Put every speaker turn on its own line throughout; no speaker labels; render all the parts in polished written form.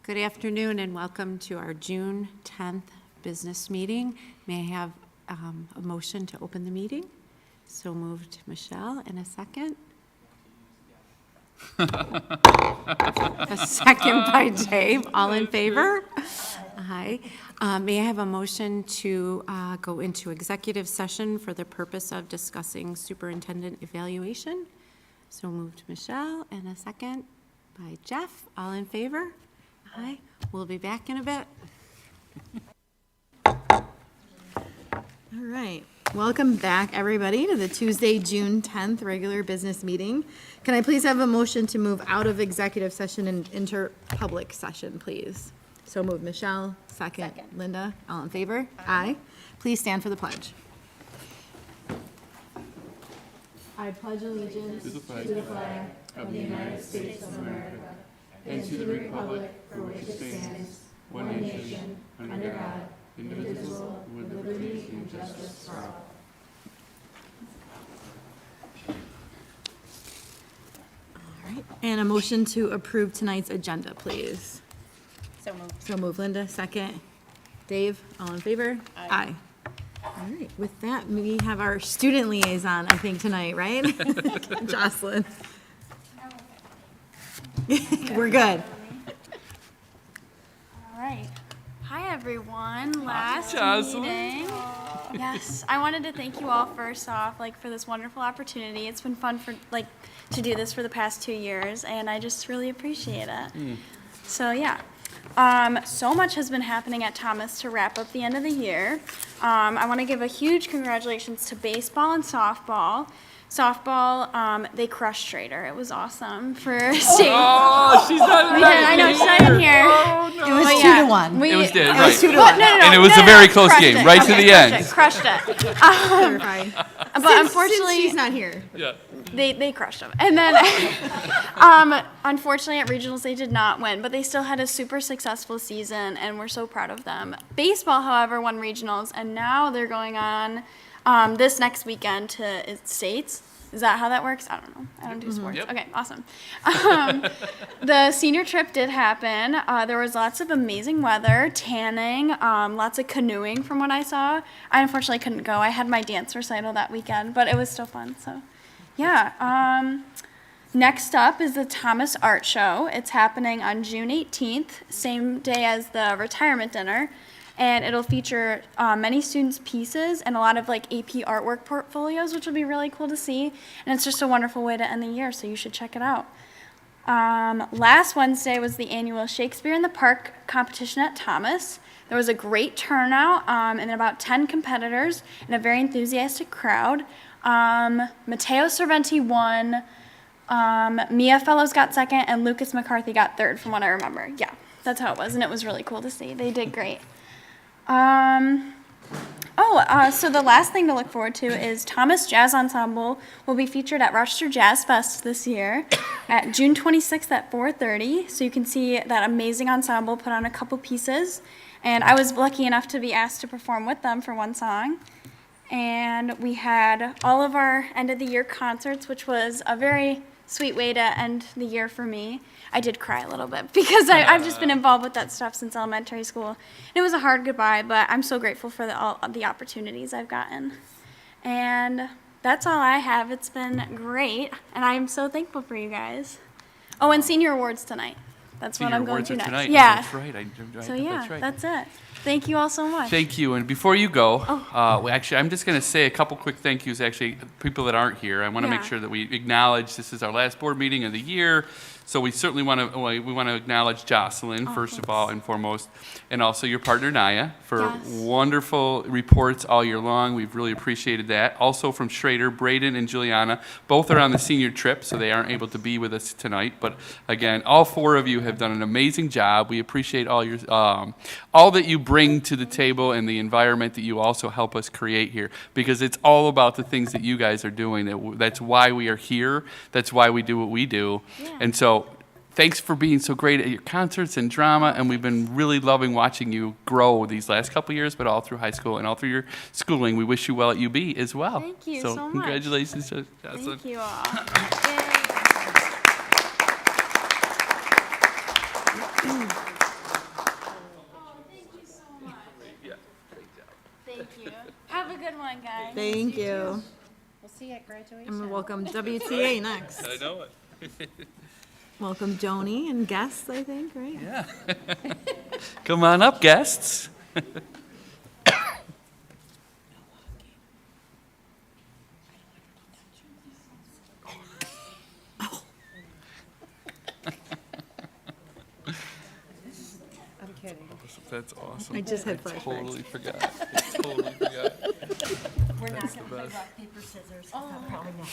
Good afternoon and welcome to our June 10th business meeting. May I have a motion to open the meeting? So moved, Michele, and a second. A second by Dave. All in favor? Aye. May I have a motion to go into executive session for the purpose of discussing superintendent evaluation? So moved, Michele, and a second by Jeff. All in favor? Aye. We'll be back in a bit.
All right. Welcome back, everybody, to the Tuesday, June 10th regular business meeting. Can I please have a motion to move out of executive session and enter public session, please? So moved, Michele. Second. Linda. All in favor? Aye. Please stand for the pledge. I pledge allegiance to the flag of the United States of America and to the republic for which it stands, one nation, under God, indivisible, with liberty and justice for all. All right, and a motion to approve tonight's agenda, please.
So moved.
So move, Linda. Second. Dave, all in favor? Aye. All right, with that, we have our student liaison, I think, tonight, right? Jocelyn. We're good.
All right. Hi, everyone. Last
Jocelyn.
meeting. Yes, I wanted to thank you all first off, for this wonderful opportunity. It's been fun to do this for the past 2 years, and I just really appreciate it. So yeah. So much has been happening at Thomas to wrap up the end of the year. I want to give a huge congratulations to baseball and softball. Softball, they crushed Schrader. It was awesome for state.
Oh, she's not
We did, I know, she's not in here.
Oh, no.
It was
But
2-1.
It was dead,
It was
right.
2-1.
Well, no,
And it was a very close
crushed
game,
it.
right to the end.
Crushed it.
Clarify.
But unfortunately,
Since she's not here.
Yeah.
they crushed them. And then, unfortunately, at regionals, they did not win, but they still had a super successful season, and we're so proud of them. Baseball, however, won regionals, and now they're going on this next weekend to states. Is that how that works? I don't know. I don't do sports.
Yep.
Okay, awesome. The senior trip did happen. There was lots of amazing weather, tanning, lots of canoeing from what I saw. I unfortunately couldn't go. I had my dance recital that weekend, but it was still fun. So, yeah. Next up is the Thomas Art Show. It's happening on June 18th, same day as the retirement dinner. And it'll feature many students' pieces and a lot of AP artwork portfolios, which will be really cool to see. And it's just a wonderful way to end the year, so you should check it out. Last Wednesday was the annual Shakespeare in the Park competition at Thomas. There was a great turnout and about 10 competitors and a very enthusiastic crowd. Matteo Cerventi won, Mia Fellows got second, and Lucas McCarthy got third, from what I remember. Yeah, that's how it was, and it was really cool to see. They did great. So the last thing to look forward to is Thomas Jazz Ensemble will be featured at Rochester Jazz Fest this year at June 26th at 4:30. So you can see that amazing ensemble put on a couple pieces. And I was lucky enough to be asked to perform with them for one song. And we had all of our end of the year concerts, which was a very sweet way to end the year for me. I did cry a little bit because I've just been involved with that stuff since elementary school. And it was a hard goodbye, but I'm so grateful for all the opportunities I've gotten. And that's all I have. It's been great, and I'm so thankful for you guys. Oh, and senior awards tonight. That's what I'm going to next.
Tonight.
Yeah.
That's right.
So yeah, that's it. Thank you all so much.
Thank you. And before you go, actually, I'm just going to say a couple quick thank yous, actually, people that aren't here. I want to make sure that we acknowledge this is our last board meeting of the year. So we certainly want to acknowledge Jocelyn, first of all and foremost, and also your partner, Naya, for wonderful reports all year long. We've really appreciated that. Also from Schrader, Braden, and Juliana. Both are on the senior trip, so they aren't able to be with us tonight. But again, all four of you have done an amazing job. We appreciate all your all that you bring to the table and the environment that you also help us create here, because it's all about the things that you guys are doing. That's why we are here. That's why we do what we do.
Yeah.
And so thanks for being so great at your concerts and drama, and we've been really loving watching you grow these last couple years, but all through high school and all through your schooling. We wish you well at UB as well.
Thank you so much.
Congratulations, Jocelyn.
Thank you all. Yay. everyone, guys.
Thank you.
We'll see you at graduation.
And we'll welcome WTA next.
I know it.
Welcome Joni and guests, I think, right?
Yeah. Come on up, guests.
I'm kidding.
That's awesome.
I just had flashbacks.
Totally forgot. I totally forgot.
We're not gonna play rock, paper, scissors, 'cause I'm probably not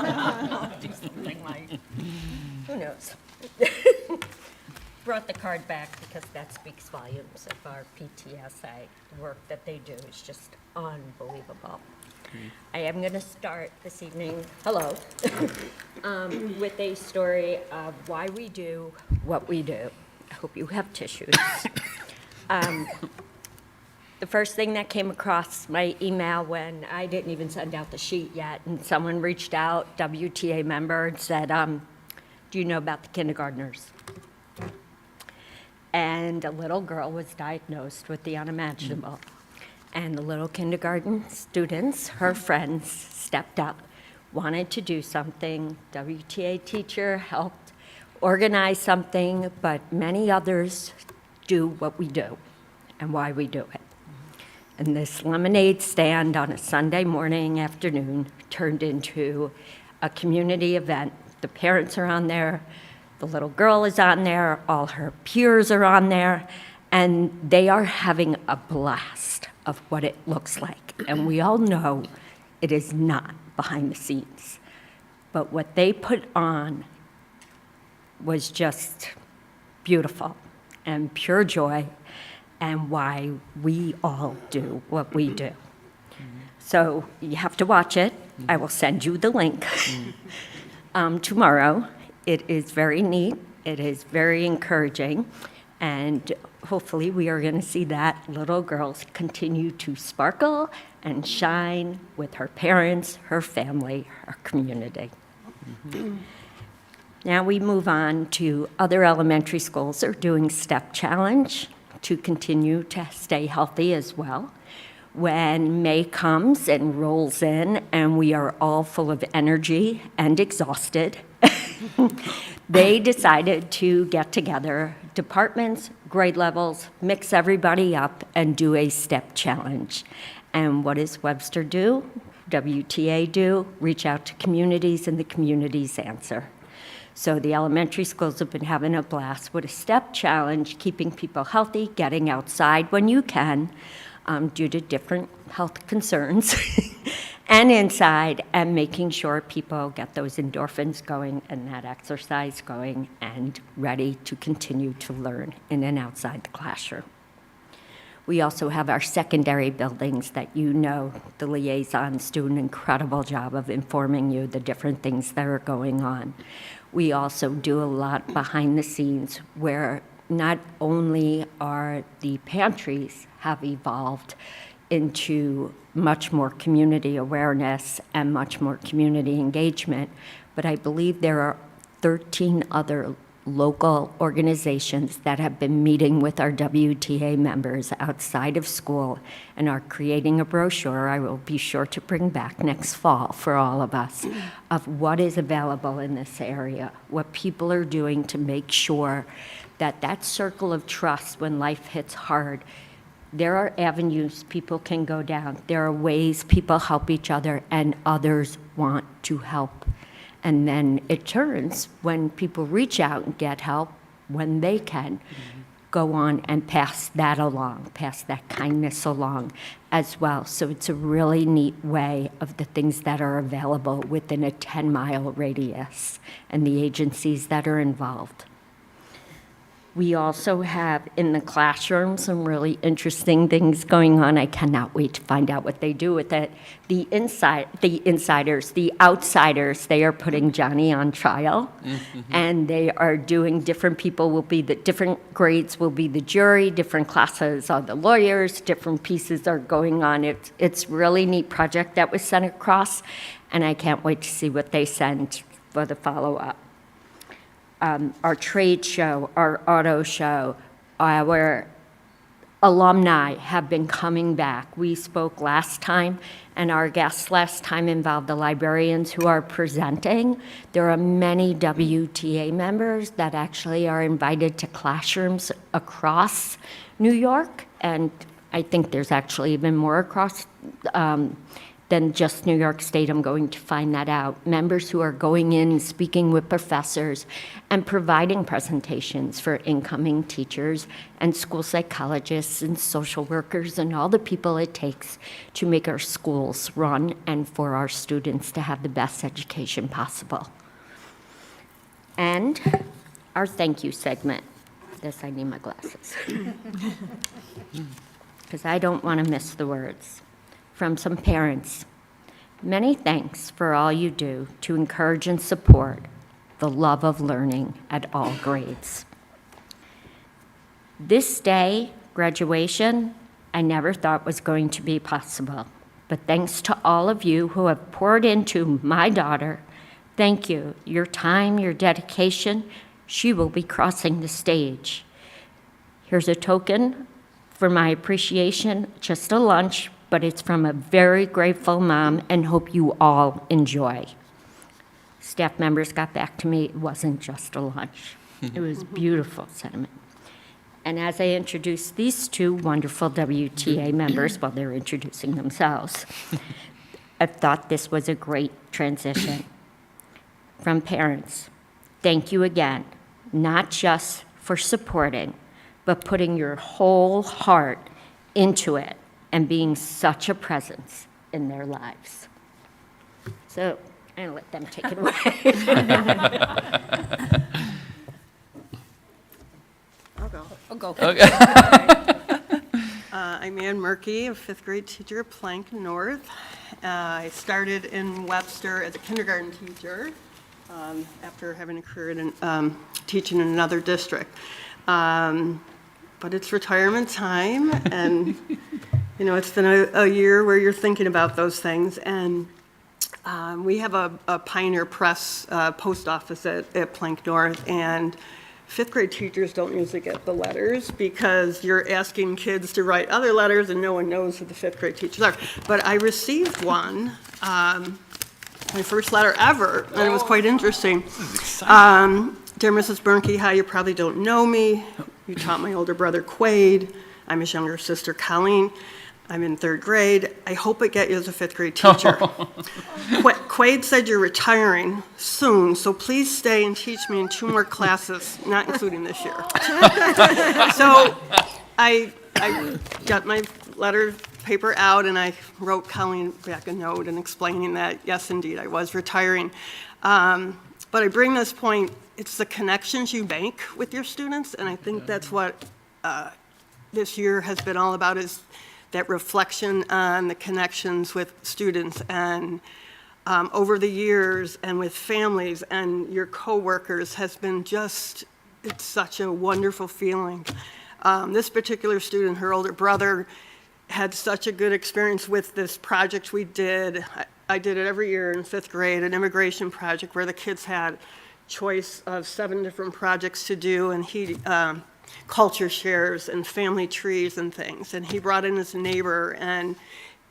gonna. I'll do something like, who knows? Brought the card back because that speaks volumes of our PTSA. The work that they do is just unbelievable. I am gonna start this evening, hello, with a story of why we do what we do. I hope you have tissues. The first thing that came across my email when I didn't even send out the sheet yet, and someone reached out, WTA member, and said, do you know about the kindergartners? And a little girl was diagnosed with the unimaginable. And the little kindergarten students, her friends, stepped up, wanted to do something. WTA teacher helped organize something, but many others do what we do and why we do it. And this lemonade stand on a Sunday morning, afternoon, turned into a community event. The parents are on there, the little girl is on there, all her peers are on there, and they are having a blast of what it looks like. And we all know it is not behind the scenes. But what they put on was just beautiful and pure joy, and why we all do what we do. So you have to watch it. I will send you the link tomorrow. It is very neat. It is very encouraging. And hopefully we are going to see that little girl continue to sparkle and shine with her parents, her family, her community. Now we move on to other elementary schools that are doing STEP Challenge to continue to stay healthy as well. When May comes and rolls in and we are all full of energy and exhausted, they decided to get together, departments, grade levels, mix everybody up and do a STEP challenge. And what does Webster do? WTA do? Reach out to communities and the communities answer. So the elementary schools have been having a blast with a STEP challenge, keeping people healthy, getting outside when you can, due to different health concerns, and inside, and making sure people get those endorphins going and that exercise going and ready to continue to learn in and outside the classroom. We also have our secondary buildings that you know the liaisons do an incredible job of informing you the different things that are going on. We also do a lot behind the scenes where not only are the pantries have evolved into much more community awareness and much more community engagement, but I believe there are 13 other local organizations that have been meeting with our WTA members outside of school and are creating a brochure I will be sure to bring back next fall for all of us of what is available in this area, what people are doing to make sure that that circle of trust when life hits hard, there are avenues people can go down. There are ways people help each other and others want to help. And then it turns when people reach out and get help, when they can, go on and pass that along, pass that kindness along as well. So it's a really neat way of the things that are available within a 10-mile radius and the agencies that are involved. We also have in the classroom some really interesting things going on. I cannot wait to find out what they do with it. The outsiders, they are putting Johnny on trial, and they are doing different different grades will be the jury, different classes are the lawyers, different pieces are going on. It's really neat project that was sent across, and I can't wait to see what they send for the follow-up. Our trade show, our auto show, our alumni have been coming back. We spoke last time, and our guests last time involved the librarians who are presenting. There are many WTA members that actually are invited to classrooms across New York, and I think there's actually even more across than just New York State. I'm going to find that out. Members who are going in, speaking with professors, and providing presentations for incoming teachers and school psychologists and social workers and all the people it takes to make our schools run and for our students to have the best education possible. And our thank you segment. This, I need my glasses. Because I don't want to miss the words. From some parents, many thanks for all you do to encourage and support the love of learning at all grades. This day, graduation, I never thought was going to be possible, but thanks to all of you who have poured into my daughter, thank you. Your time, your dedication, she will be crossing the stage. Here's a token for my appreciation, just a lunch, but it's from a very grateful mom, and hope you all enjoy. Staff members got back to me, it wasn't just a lunch. It was beautiful sentiment. And as I introduced these two wonderful WTA members while they're introducing themselves, I thought this was a great transition. From parents, thank you again, not just for supporting, but putting your whole heart into it and being such a presence in their lives. So I'm gonna let them take it away.
I'll go.
Okay.
I'm Ann Murky, a fifth grade teacher at Plank North. I started in Webster as a kindergarten teacher after having a career in teaching in another district. But it's retirement time, and you know, it's been a year where you're thinking about those things. And we have a Pioneer Press post office at Plank North, and fifth grade teachers don't usually get the letters because you're asking kids to write other letters and no one knows who the fifth grade teachers are. But I received one, my first letter ever, and it was quite interesting. Dear Mrs. Bernke, hi, you probably don't know me. You taught my older brother Quade. I'm his younger sister Colleen. I'm in third grade. I hope I get you as a fifth grade teacher. Quade said you're retiring soon, so please stay and teach me in 2 more classes, not including this year. So I got my letter paper out and I wrote Colleen back a note and explaining that, yes, indeed, I was retiring. But I bring this point, it's the connections you make with your students, and I think that's what this year has been all about, is that reflection on the connections with students and over the years and with families and your coworkers has been just, it's such a wonderful feeling. This particular student, her older brother, had such a good experience with this project we did. I did it every year in fifth grade, an immigration project where the kids had choice of 7 different projects to do, and he culture shares and family trees and things, and he brought in his neighbor, and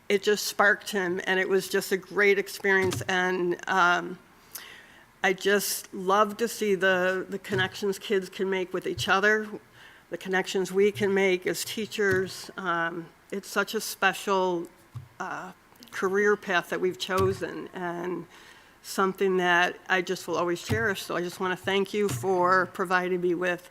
it just sparked him, and it was just a great experience. And I just love to see the connections kids can make with each other, the connections we can make as teachers. It's such a special career path that we've chosen, and something that I just will always cherish. So I just want to thank you for providing me with,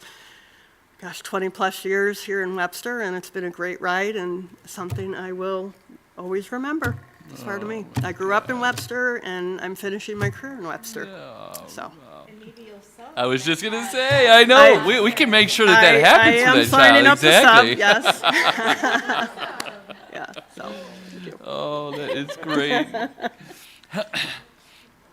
gosh, 20 plus years here in Webster, and it's been a great ride and something I will always remember. It's part of me. I grew up in Webster, and I'm finishing my career in Webster. So.
I was just going to say, I know, we can make sure that happens
I am
for that
signing
child.
up
Exactly.
to sub, yes. Yeah, so, thank you.
Oh, that is great.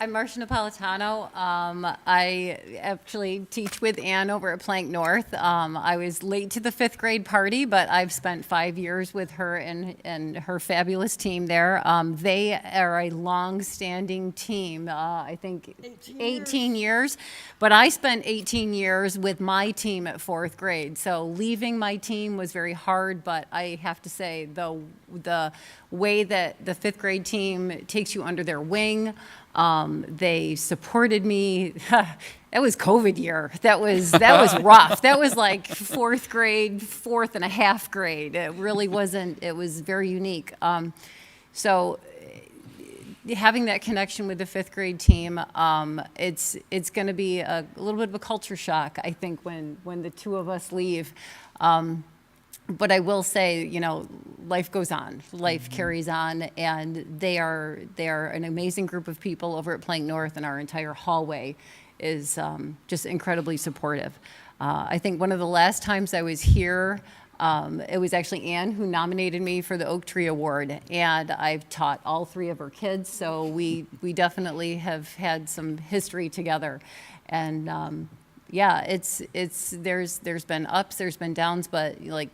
I'm Marcia Napolitano. I actually teach with Ann over at Plank North. I was late to the 5th grade party, but I've spent 5 years with her and her fabulous team there. They are a long-standing team, I think 18 years. But I spent 18 years with my team at 4th grade. So leaving my team was very hard, but I have to say the way that the 5th grade team takes you under their wing, they supported me. That was COVID year. That was rough. That was like 4th grade, 4th and a half grade. It really wasn't, it was very unique. So having that connection with the 5th grade team, it's going to be a little bit of a culture shock, I think, when the two of us leave. But I will say, you know, life goes on. Life carries on, and they are an amazing group of people over at Plank North, and our entire hallway is just incredibly supportive. I think one of the last times I was here, it was actually Ann who nominated me for the Oak Tree Award, and I've taught all 3 of her kids, so we definitely have had some history together. And yeah, there's been ups, there's been downs, but like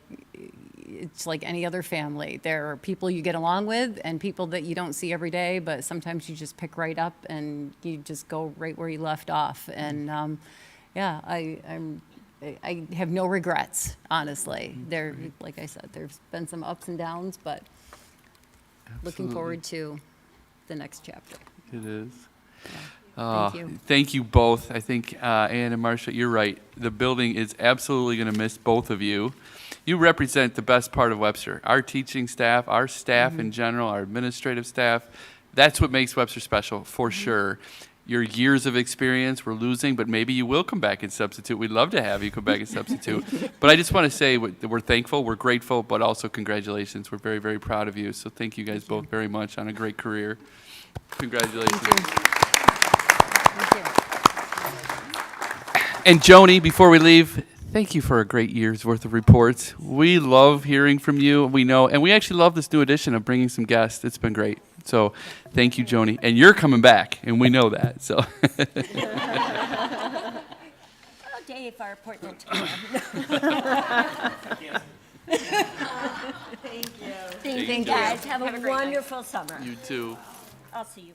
it's like any other family. There are people you get along with and people that you don't see every day, but sometimes you just pick right up and you just go right where you left off. And yeah, I have no regrets, honestly. There, like I said, there's been some ups and downs, but looking forward to the next chapter.
It is.
Thank you.
Thank you both. I think, Ann and Marcia, you're right. The building is absolutely going to miss both of you. You represent the best part of Webster. Our teaching staff, our staff in general, our administrative staff. That's what makes Webster special, for sure. Your years of experience we're losing, but maybe you will come back and substitute. We'd love to have you come back and substitute. But I just want to say we're thankful, we're grateful, but also congratulations. We're very, very proud of you. So thank you guys both very much on a great career. Congratulations. And Joni, before we leave, thank you for a great year's worth of reports. We love hearing from you. We know, and we actually love this new edition of bringing some guests. It's been great. So thank you, Joni. And you're coming back, and we know that. So.
Oh, Dave, our Portland tomorrow. Thank you. Thank you, guys. Have a wonderful summer.
You too.
I'll see you.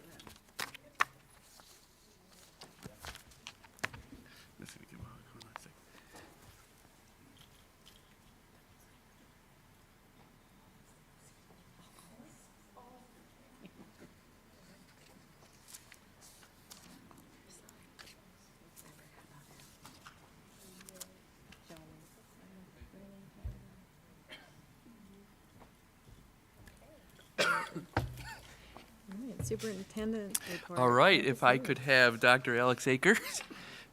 Superintendent report.
All right, if I could have Dr. Alex Akers,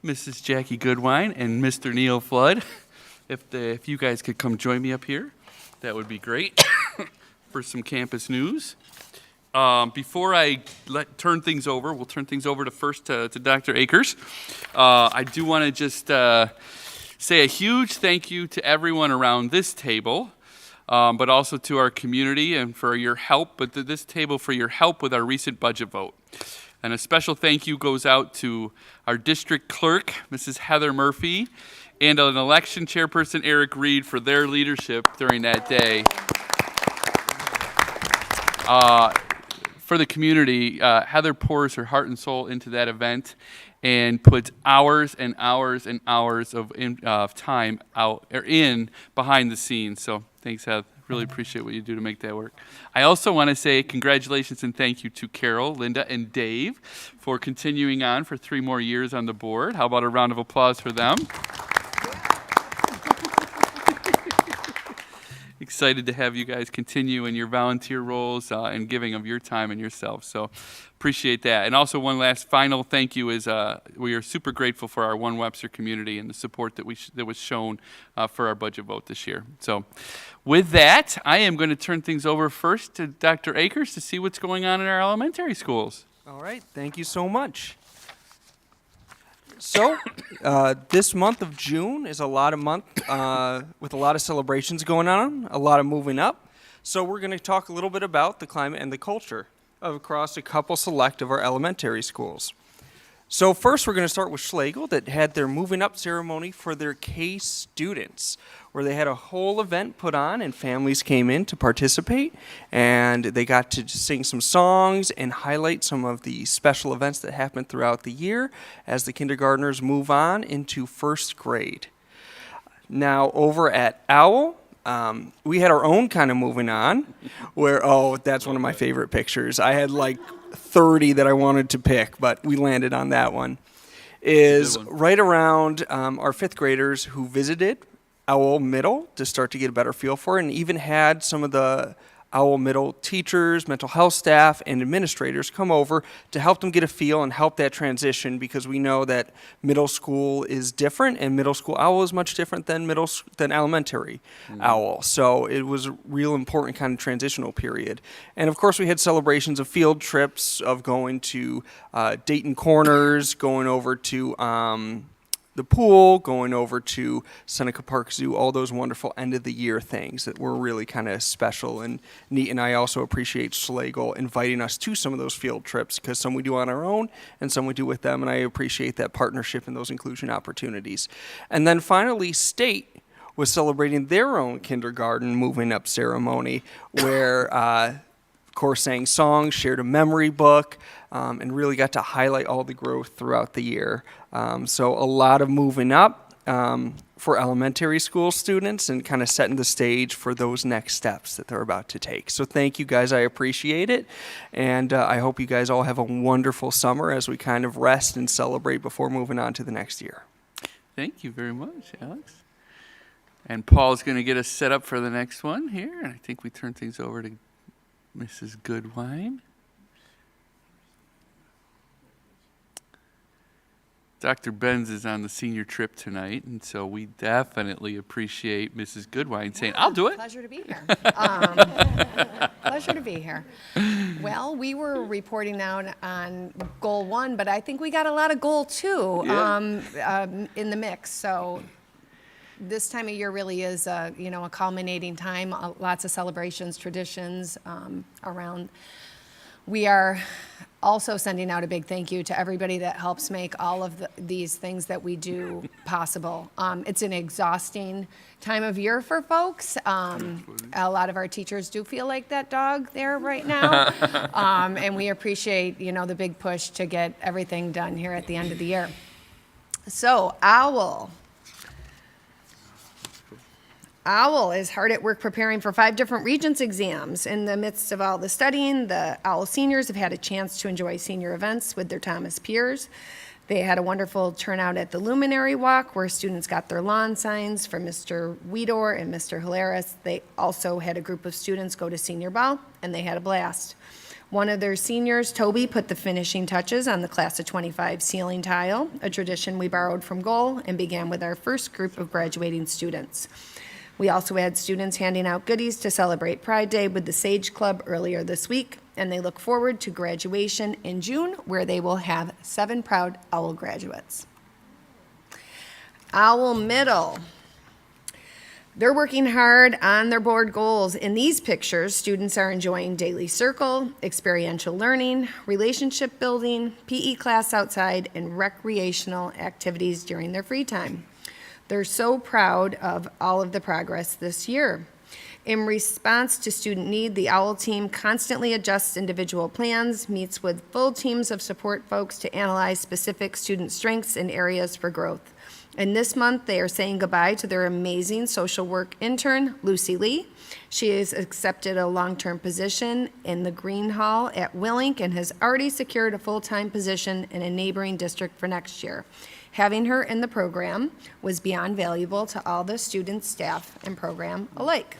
Mrs. Jackie Goodwine, and Mr. Neil Flood, if you guys could come join me up here, that would be great for some campus news. Before I turn things over, we'll turn things over to Dr. Akers. I do want to just say a huge thank you to everyone around this table. But also to our community and for your help, but this table for your help with our recent budget vote. And a special thank you goes out to our district clerk, Mrs. Heather Murphy, and an election chairperson, Eric Reed, for their leadership during that day. For the community, Heather pours her heart and soul into that event and puts hours and hours and hours of time in behind the scenes. So thanks, Heather. Really appreciate what you do to make that work. I also want to say congratulations and thank you to Carole, Linda, and Dave for continuing on for 3 more years on the board. How about a round of applause for them? Excited to have you guys continue in your volunteer roles and giving of your time and yourself. So appreciate that. And also one last final thank you is we are super grateful for our One Webster community and the support that that was shown for our budget vote this year. So with that, I am going to turn things over first to Dr. Akers to see what's going on in our elementary schools.
All right, thank you so much. So, this month of June is a lot of month with a lot of celebrations going on, a lot of moving up. So we're going to talk a little bit about the climate and the culture. across a couple select of our elementary schools. So first we're going to start with Schlegel that had their moving up ceremony for their K students, where they had a whole event put on and families came in to participate, and they got to sing some songs and highlight some of the special events that happened throughout the year as the kindergartners move on into first grade. Now over at Owl, we had our own kind of moving on where, that's one of my favorite pictures. I had like 30 that I wanted to pick, but we landed on that one. Is right around our fifth graders who visited Owl Middle to start to get a better feel for it, and even had some of the Owl Middle teachers, mental health staff, and administrators come over to help them get a feel and help that transition, because we know that middle school is different, and middle school Owl is much different than elementary Owl. So it was a real important kind of transitional period. And of course we had celebrations of field trips, of going to Dayton Corners, going over to the pool, going over to Seneca Park Zoo, all those wonderful end of the year things that were really kind of special and neat. And I also appreciate Schlegel inviting us to some of those field trips, because some we do on our own and some we do with them, and I appreciate that partnership and those inclusion opportunities. And then finally, State was celebrating their own kindergarten moving up ceremony, where of course sang songs, shared a memory book, and really got to highlight all the growth throughout the year. So a lot of moving up for elementary school students and kind of setting the stage for those next steps that they're about to take. So thank you guys, I appreciate it. And I hope you guys all have a wonderful summer as we kind of rest and celebrate before moving on to the next year.
Thank you very much, Alex. And Paul's going to get us set up for the next one here. And I think we turn things over to Mrs. Goodwine. Dr. Benz is on the senior trip tonight, and so we definitely appreciate Mrs. Goodwine saying, I'll do it.
Pleasure to be here. Pleasure to be here. Well, we were reporting now on goal 1, but I think we got a lot of goal 2 in the mix. So this time of year really is a culminating time. Lots of celebrations, traditions around. We are also sending out a big thank you to everybody that helps make all of these things that we do possible. It's an exhausting time of year for folks. A lot of our teachers do feel like that dog there right now. And we appreciate, the big push to get everything done here at the end of the year. So, Owl is hard at work preparing for 5 different Regents exams. In the midst of all the studying, the Owl seniors have had a chance to enjoy senior events with their Thomas peers. They had a wonderful turnout at the Luminary Walk, where students got their lawn signs from Mr. Weedor and Mr. Hilaris. They also had a group of students go to senior ball, and they had a blast. One of their seniors, Toby, put the finishing touches on the class of 25 ceiling tile, a tradition we borrowed from Goal and began with our first group of graduating students. We also had students handing out goodies to celebrate Pride Day with the Sage Club earlier this week, and they look forward to graduation in June, where they will have 7 proud Owl graduates. Owl Middle. They're working hard on their board goals. In these pictures, students are enjoying daily circle, experiential learning, relationship building, PE class outside, and recreational activities during their free time. They're so proud of all of the progress this year. In response to student need, the OWL team constantly adjusts individual plans, meets with full teams of support folks to analyze specific student strengths and areas for growth. And this month, they are saying goodbye to their amazing social work intern, Lucy Lee. She has accepted a long-term position in the Green Hall at Willink and has already secured a full-time position in a neighboring district for next year. Having her in the program was beyond valuable to all the students, staff, and program alike.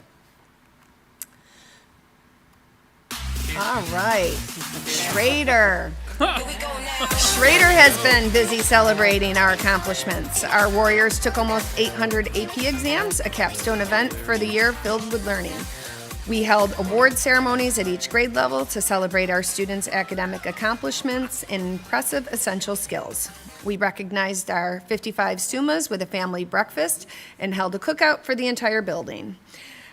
All right, Schrader. Schrader has been busy celebrating our accomplishments. Our Warriors took almost 800 AP exams, a capstone event for the year filled with learning. We held award ceremonies at each grade level to celebrate our students' academic accomplishments and impressive essential skills. We recognized our 55 Sumas with a family breakfast and held a cookout for the entire building.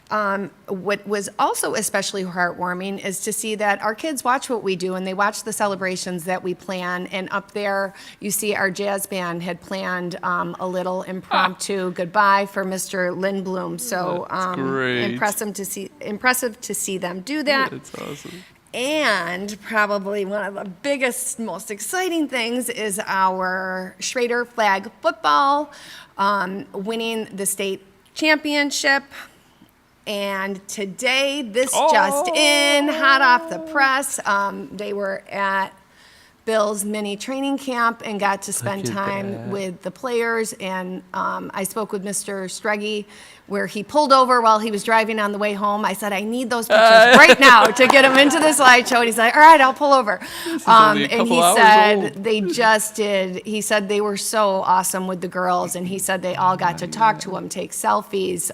What was also especially heartwarming is to see that our kids watch what we do and they watch the celebrations that we plan. And up there, you see our jazz band had planned a little impromptu goodbye for Mr. Lindblom. So
great.
impressive to see them do that.
That's awesome.
And probably one of the biggest, most exciting things is our Schrader flag football winning the state championship. And today, this just in, hot off the press, they were at Bill's mini training camp and got to spend time with the players. And I spoke with Mr. Streggy, where he pulled over while he was driving on the way home. I said, I need those pictures right now to get them into the slideshow. And he's like, all right, I'll pull over.
Only a
And he
couple hours
said
old.
they just did. He said they were so awesome with the girls. And he said they all got to talk to him, take selfies.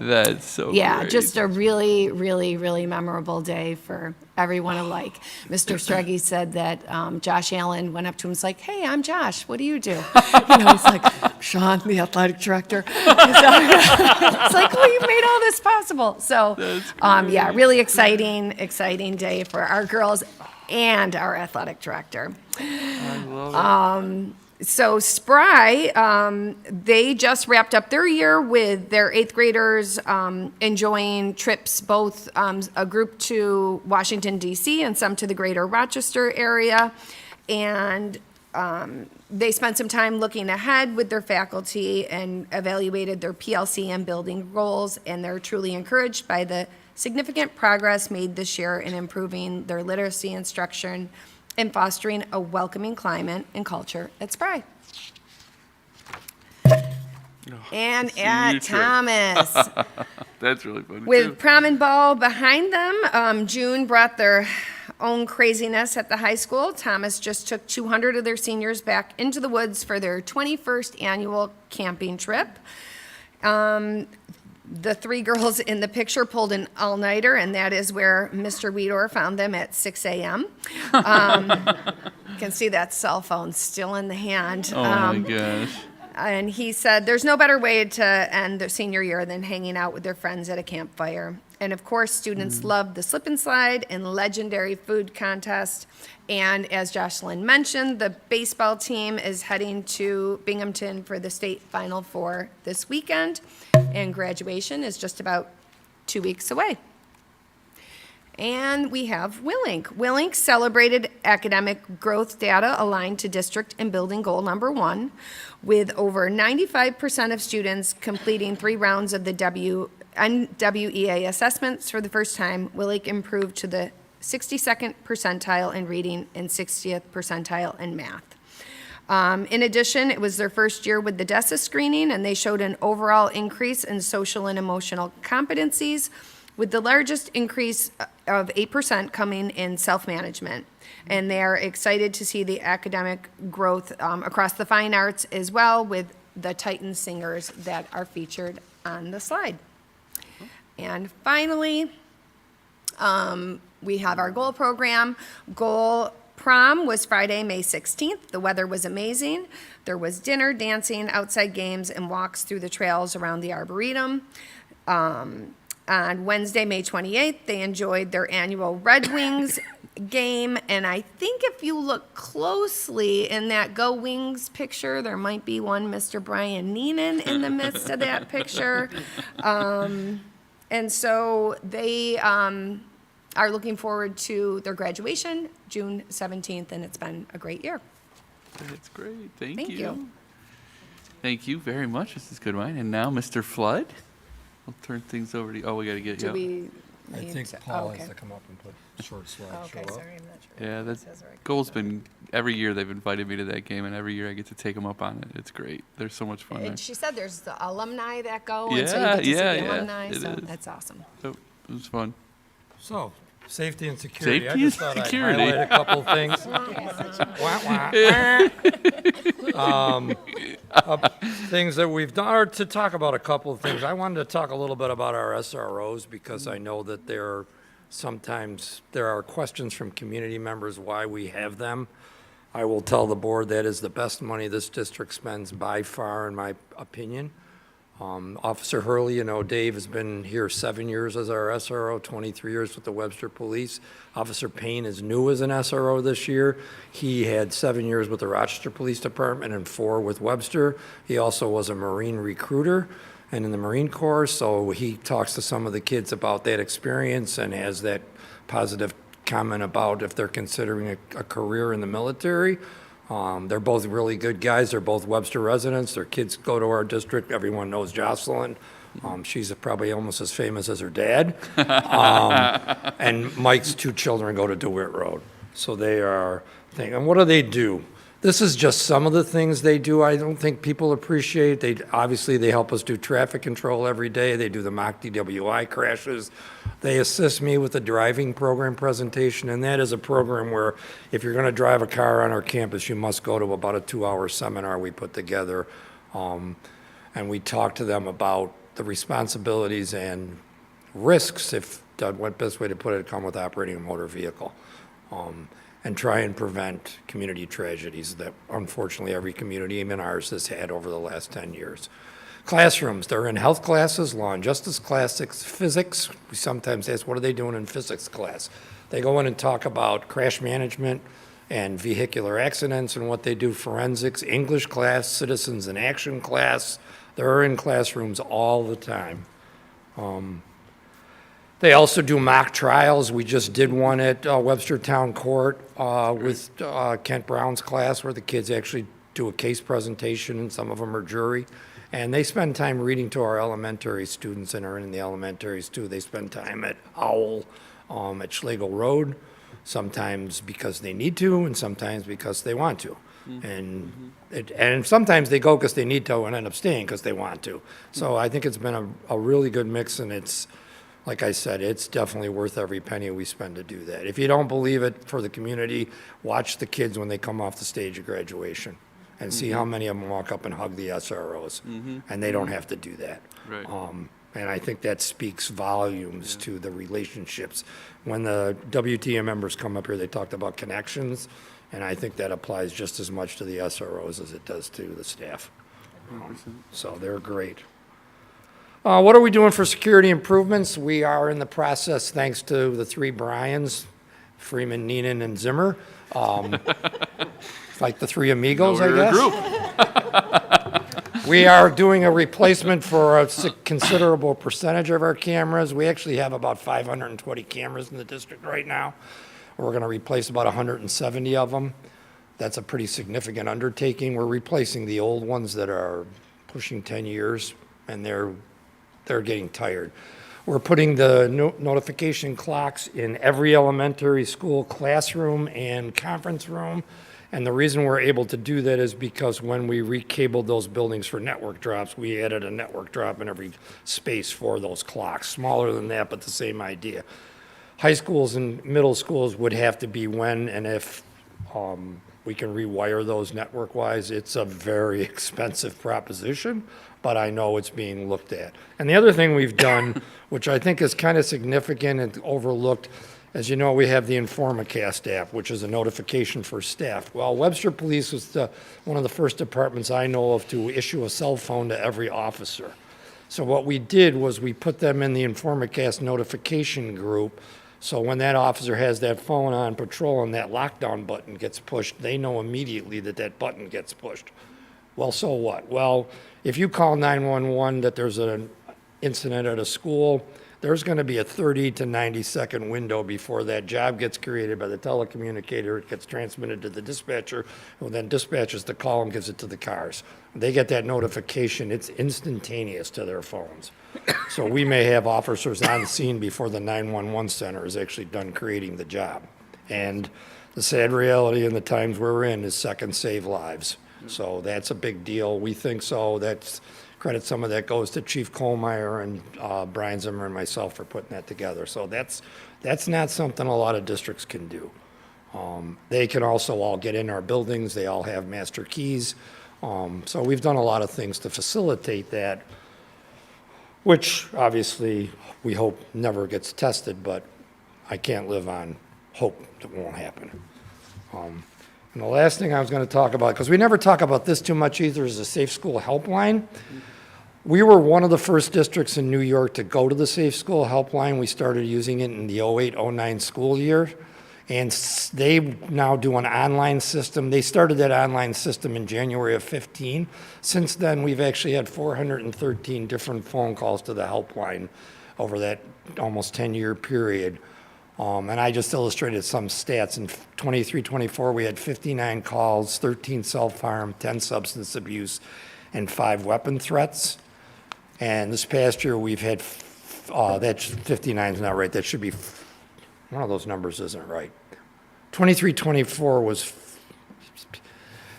That's so
Yeah,
great.
just a really, really, really memorable day for everyone alike. Mr. Streggy said that Josh Allen went up to him and was like, hey, I'm Josh. What do you do? He's like, Sean, the athletic director. It's like, oh, you made all this possible. So, yeah, really exciting day for our girls and our athletic director.
I love it.
So Spry, they just wrapped up their year with their 8th graders enjoying trips, both a group to Washington, D.C., and some to the greater Rochester area. And they spent some time looking ahead with their faculty and evaluated their PLC and building goals, and they're truly encouraged by the significant progress made this year in improving their literacy instruction and fostering a welcoming climate and culture at Spry. And
senior
at
trip.
Thomas.
That's really funny, too.
With prom and ball behind them, June brought their own craziness at the high school. Thomas just took 200 of their seniors back into the woods for their 21st annual camping trip. The 3 girls in the picture pulled an all-nighter, and that is where Mr. Weedor found them at 6 a.m. You can see that cell phone still in the hand.
Oh, my gosh.
And he said there's no better way to end their senior year than hanging out with their friends at a campfire. And of course, students loved the slip and slide and legendary food contest. And as Jocelyn mentioned, the baseball team is heading to Binghamton for the state Final Four this weekend. And graduation is just about 2 weeks away. And we have Willink. Willink celebrated academic growth data aligned to district and building goal number 1, with over 95% of students completing 3 rounds of the NWEA assessments for the first time. Willink improved to the 62nd percentile in reading and 60th percentile in math. In addition, it was their first year with the DESA screening, and they showed an overall increase in social and emotional competencies, with the largest increase of 8% coming in self-management. And they're excited to see the academic growth across the fine arts as well, with the Titan singers that are featured on the slide. And finally, we have our goal program. Goal prom was Friday, May 16th. The weather was amazing. There was dinner, dancing, outside games, and walks through the trails around the Arboretum. On Wednesday, May 28th, they enjoyed their annual Red Wings game. And I think if you look closely in that Go Wings picture, there might be one Mr. Brian Neenan in the midst of that picture. And so they are looking forward to their graduation, June 17th, and it's been a great year.
That's great. Thank
Thank you.
Thank you very much. This is good wine. And now, Mr. Flood, I'll turn things over to you. Oh, we got to get you.
Do we
I
need
think
to-
Paul
oh, okay.
has to come up and put short
Oh,
slideshow
okay,
up.
sorry, I'm not sure.
Yeah,
It
that
says right.
goal's been, every year they've invited me to that game, and every year I get to take them up on it. It's great. There's so much fun there.
And she said there's the alumni that go, and so you
Yeah,
get to see
yeah,
the
yeah,
alumni,
it
so
is.
that's awesome.
So, it was fun.
So, safety and security.
Safety
I just
and
thought
security.
I'd highlight a couple things. Wah, wah. Things that we've done, or to talk about a couple of things. I wanted to talk a little bit about our SROs, because I know that sometimes there are questions from community members why we have them. I will tell the board that is the best money this district spends by far, in my opinion. Officer Hurley, you know, Dave has been here 7 years as our SRO, 23 years with the Webster Police. Officer Payne is new as an SRO this year. He had 7 years with the Rochester Police Department and 4 with Webster. He also was a Marine recruiter and in the Marine Corps, so he talks to some of the kids about that experience and has that positive comment about if they're considering a career in the military. They're both really good guys. They're both Webster residents. Their kids go to our district. Everyone knows Jocelyn. She's probably almost as famous as her dad. And Mike's 2 children go to DeWitt Road. So they are, and what do they do? This is just some of the things they do I don't think people appreciate. Obviously, they help us do traffic control every day. They do the mock DWI crashes. They assist me with the driving program presentation, and that is a program where if you're going to drive a car on our campus, you must go to about a 2-hour seminar we put together. And we talk to them about the responsibilities and risks, if the best way to put it, come with operating a motor vehicle. And try and prevent community tragedies that unfortunately every community, even ours, has had over the last 10 years. Classrooms, they're in health classes, law and justice classes, physics. We sometimes ask, what are they doing in physics class? They go in and talk about crash management and vehicular accidents and what they do, forensics, English class, citizens in action class. They're in classrooms all the time. They also do mock trials. We just did one at Webster Town Court with Kent Brown's class where the kids actually do a case presentation and some of them are jury. And they spend time reading to our elementary students and are in the elementaries too. They spend time at Owl at Schlegel Road, sometimes because they need to and sometimes because they want to. And sometimes they go because they need to and end up staying because they want to. So I think it's been a really good mix, and it's, like I said, it's definitely worth every penny we spend to do that. If you don't believe it for the community, watch the kids when they come off the stage of graduation and see how many of them walk up and hug the SROs. And they don't have to do that.
Right.
And I think that speaks volumes to the relationships. When the WTM members come up here, they talked about connections, and I think that applies just as much to the SROs as it does to the staff. So they're great. What are we doing for security improvements? We are in the process, thanks to the 3 Bryans, Freeman, Neenan, and Zimmer. Like the 3 amigos, I guess. We are doing a replacement for a considerable percentage of our cameras. We actually have about 520 cameras in the district right now. We're going to replace about 170 of them. That's a pretty significant undertaking. We're replacing the old ones that are pushing 10 years, and they're getting tired. We're putting the notification clocks in every elementary school classroom and conference room. And the reason we're able to do that is because when we recabled those buildings for network drops, we added a network drop in every space for those clocks. Smaller than that, but the same idea. High schools and middle schools would have to be when and if we can rewire those network-wise. It's a very expensive proposition, but I know it's being looked at. And the other thing we've done, which I think is kind of significant and overlooked, as you know, we have the InformaCast app, which is a notification for staff. Well, Webster Police was one of the first departments I know of to issue a cell phone to every officer. So what we did was we put them in the InformaCast notification group. So when that officer has that phone on patrol and that lockdown button gets pushed, they know immediately that that button gets pushed. Well, so what? Well, if you call 911 that there's an incident at a school, there's going to be a 30 to 90 second window before that job gets created by the telecommunicator. It gets transmitted to the dispatcher, who then dispatches the call and gives it to the cars. They get that notification. It's instantaneous to their phones. So we may have officers on the scene before the 911 center is actually done creating the job. And the sad reality in the times we're in is seconds save lives. So that's a big deal. We think so. That's credit, some of that goes to Chief Kohlmeyer and Brian Zimmer and myself for putting that together. So that's not something a lot of districts can do. They can also all get in our buildings. They all have master keys. So we've done a lot of things to facilitate that, which obviously we hope never gets tested, but I can't live on hope that won't happen. And the last thing I was going to talk about, because we never talk about this too much either, is the Safe School Helpline. We were one of the first districts in New York to go to the Safe School Helpline. We started using it in the 08-09 school year. And they now do an online system. They started that online system in January of 15. Since then, we've actually had 413 different phone calls to the helpline over that almost 10-year period. And I just illustrated some stats. In 23-24, we had 59 calls, 13 self-harm, 10 substance abuse, and 5 weapon threats. And this past year, we've had, that 59 is not right. That should be, one of those numbers isn't right. 23-24 was,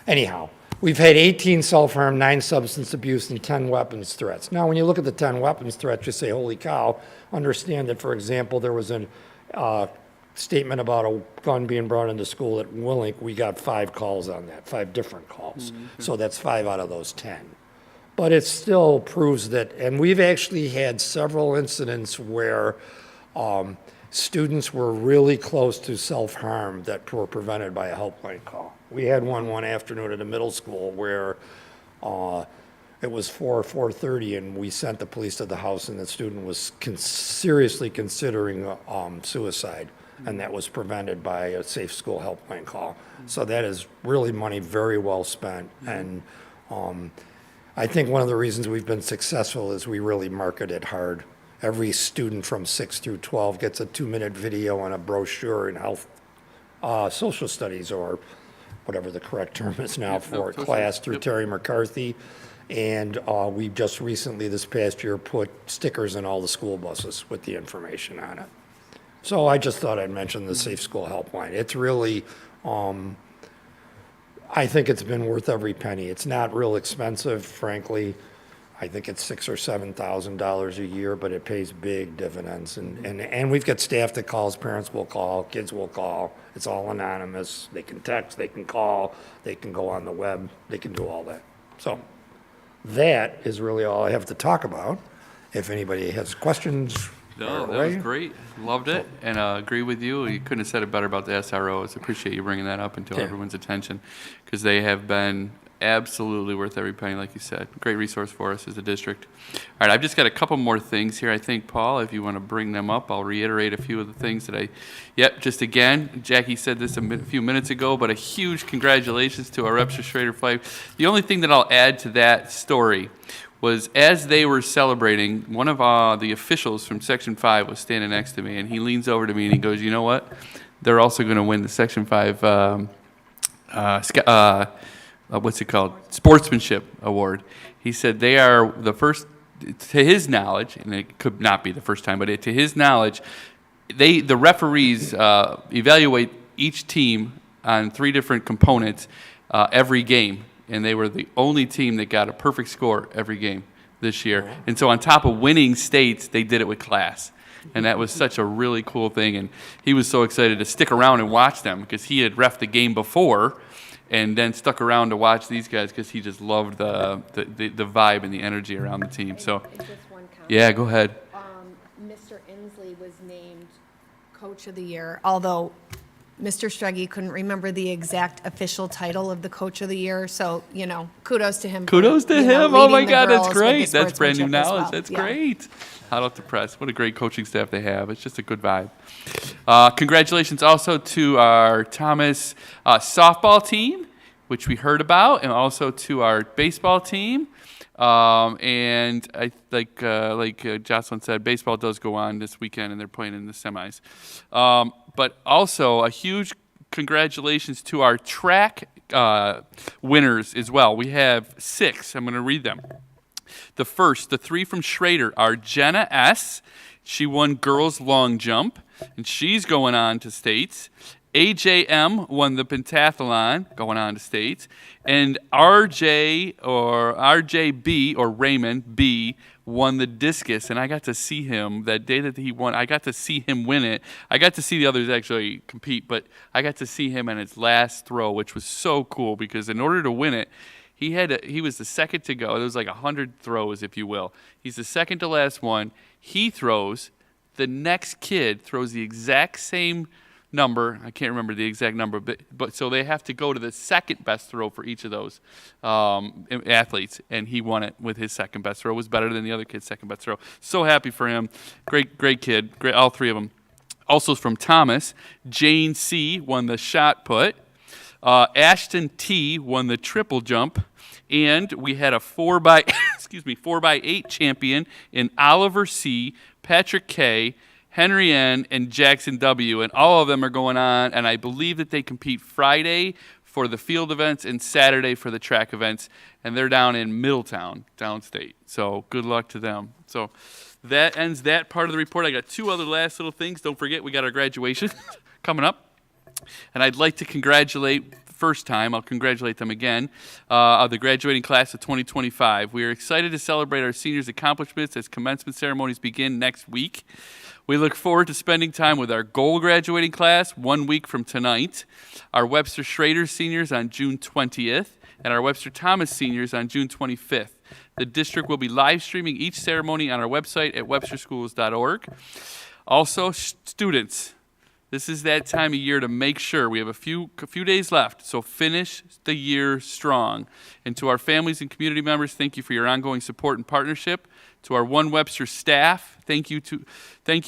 anyhow, we've had 18 self-harm, 9 substance abuse, and 10 weapons threats. Now, when you look at the 10 weapons threats, you say, holy cow, understand that, for example, there was a statement about a gun being brought into school at Willink. We got 5 calls on that, 5 different calls. So that's 5 out of those 10. But it still proves that, and we've actually had several incidents where students were really close to self-harm that were prevented by a helpline call. We had one afternoon at a middle school where it was 4:30, and we sent the police to the house, and the student was seriously considering suicide, and that was prevented by a safe school helpline call. So that is really money very well spent, and I think one of the reasons we've been successful is we really market it hard. Every student from 6 through 12 gets a 2-minute video and a brochure in health, social studies, or whatever the correct term is now for it, class through Terry McCarthy. And we just recently, this past year, put stickers in all the school buses with the information on it. So I just thought I'd mention the Safe School Helpline. It's really, I think it's been worth every penny. It's not real expensive, frankly. I think it's $6,000 or $7,000 a year, but it pays big dividends. And we've got staff that calls, parents will call, kids will call. It's all anonymous. They can text, they can call, they can go on the web, they can do all that. So that is really all I have to talk about. If anybody has questions.
No, that was great. Loved it, and agree with you. You couldn't have said it better about the SROs. Appreciate you bringing that up into everyone's attention, because they have been absolutely worth every penny, like you said. Great resource for us as a district. All right, I've just got a couple more things here. I think, Paul, if you want to bring them up, I'll reiterate a few of the things that just again, Jackie said this a few minutes ago, but a huge congratulations to our Webster Schrader flag. The only thing that I'll add to that story was, as they were celebrating, one of the officials from Section 5 was standing next to me, and he leans over to me and he goes, you know what? They're also going to win the Section 5 what's it called? Sportsmanship Award. He said they are the first, to his knowledge, and it could not be the first time, but to his knowledge, the referees evaluate each team on 3 different components every game, and they were the only team that got a perfect score every game this year. And so on top of winning states, they did it with class. And that was such a really cool thing, and he was so excited to stick around and watch them, because he had reffed the game before, and then stuck around to watch these guys because he just loved the vibe and the energy around the team. So, yeah, go ahead.
Mr. Inslee was named Coach of the Year, although Mr. Struggy couldn't remember the exact official title of the Coach of the Year. So, kudos to him.
Kudos to him. Oh, my God, that's great. That's brand new
sportsmanship as
knowledge.
well.
That's
Yeah.
great. Hot off the press. What a great coaching staff they have. It's just a good vibe. Congratulations also to our Thomas softball team, which we heard about, and also to our baseball team. And I like Jocelyn said, baseball does go on this weekend, and they're playing in the semis. But also a huge congratulations to our track winners as well. We have 6. I'm going to read them. The 3 from Schrader are Jenna S. She won girls long jump, and she's going on to states. AJM won the pentathlon, going on to states. And RJB, or Raymond B, won the discus, and I got to see him that day that he won. I got to see him win it. I got to see the others actually compete, but I got to see him in his last throw, which was so cool, because in order to win it, he was the second to go. There was like 100 throws, if you will. He's the second to last one. He throws. The next kid throws the exact same number. I can't remember the exact number, but so they have to go to the second best throw for each of those athletes, and he won it with his second best throw. It was better than the other kid's second best throw. So happy for him. Great kid. Great, all three of them. Also from Thomas, Jane C. won the shot put. Ashton T. won the triple jump. And we had a 4x8 champion in Oliver C., Patrick K., Henry N., and Jackson W., and all of them are going on, and I believe that they compete Friday for the field events and Saturday for the track events, and they're down in Middletown, downstate. So good luck to them. So that ends that part of the report. I got two other last little things. Don't forget, we got our graduation coming up, and I'd like to congratulate, first time, I'll congratulate them again, of the graduating class of 2025. We are excited to celebrate our seniors' accomplishments as commencement ceremonies begin next week. We look forward to spending time with our goal graduating class 1 week from tonight, our Webster Schrader seniors on June 20th, and our Webster Thomas seniors on June 25th. The district will be live streaming each ceremony on our website at websterschools.org. Also, students, this is that time of year to make sure we have a few days left, so finish the year strong. And to our families and community members, thank you for your ongoing support and partnership. To our One Webster staff, thank you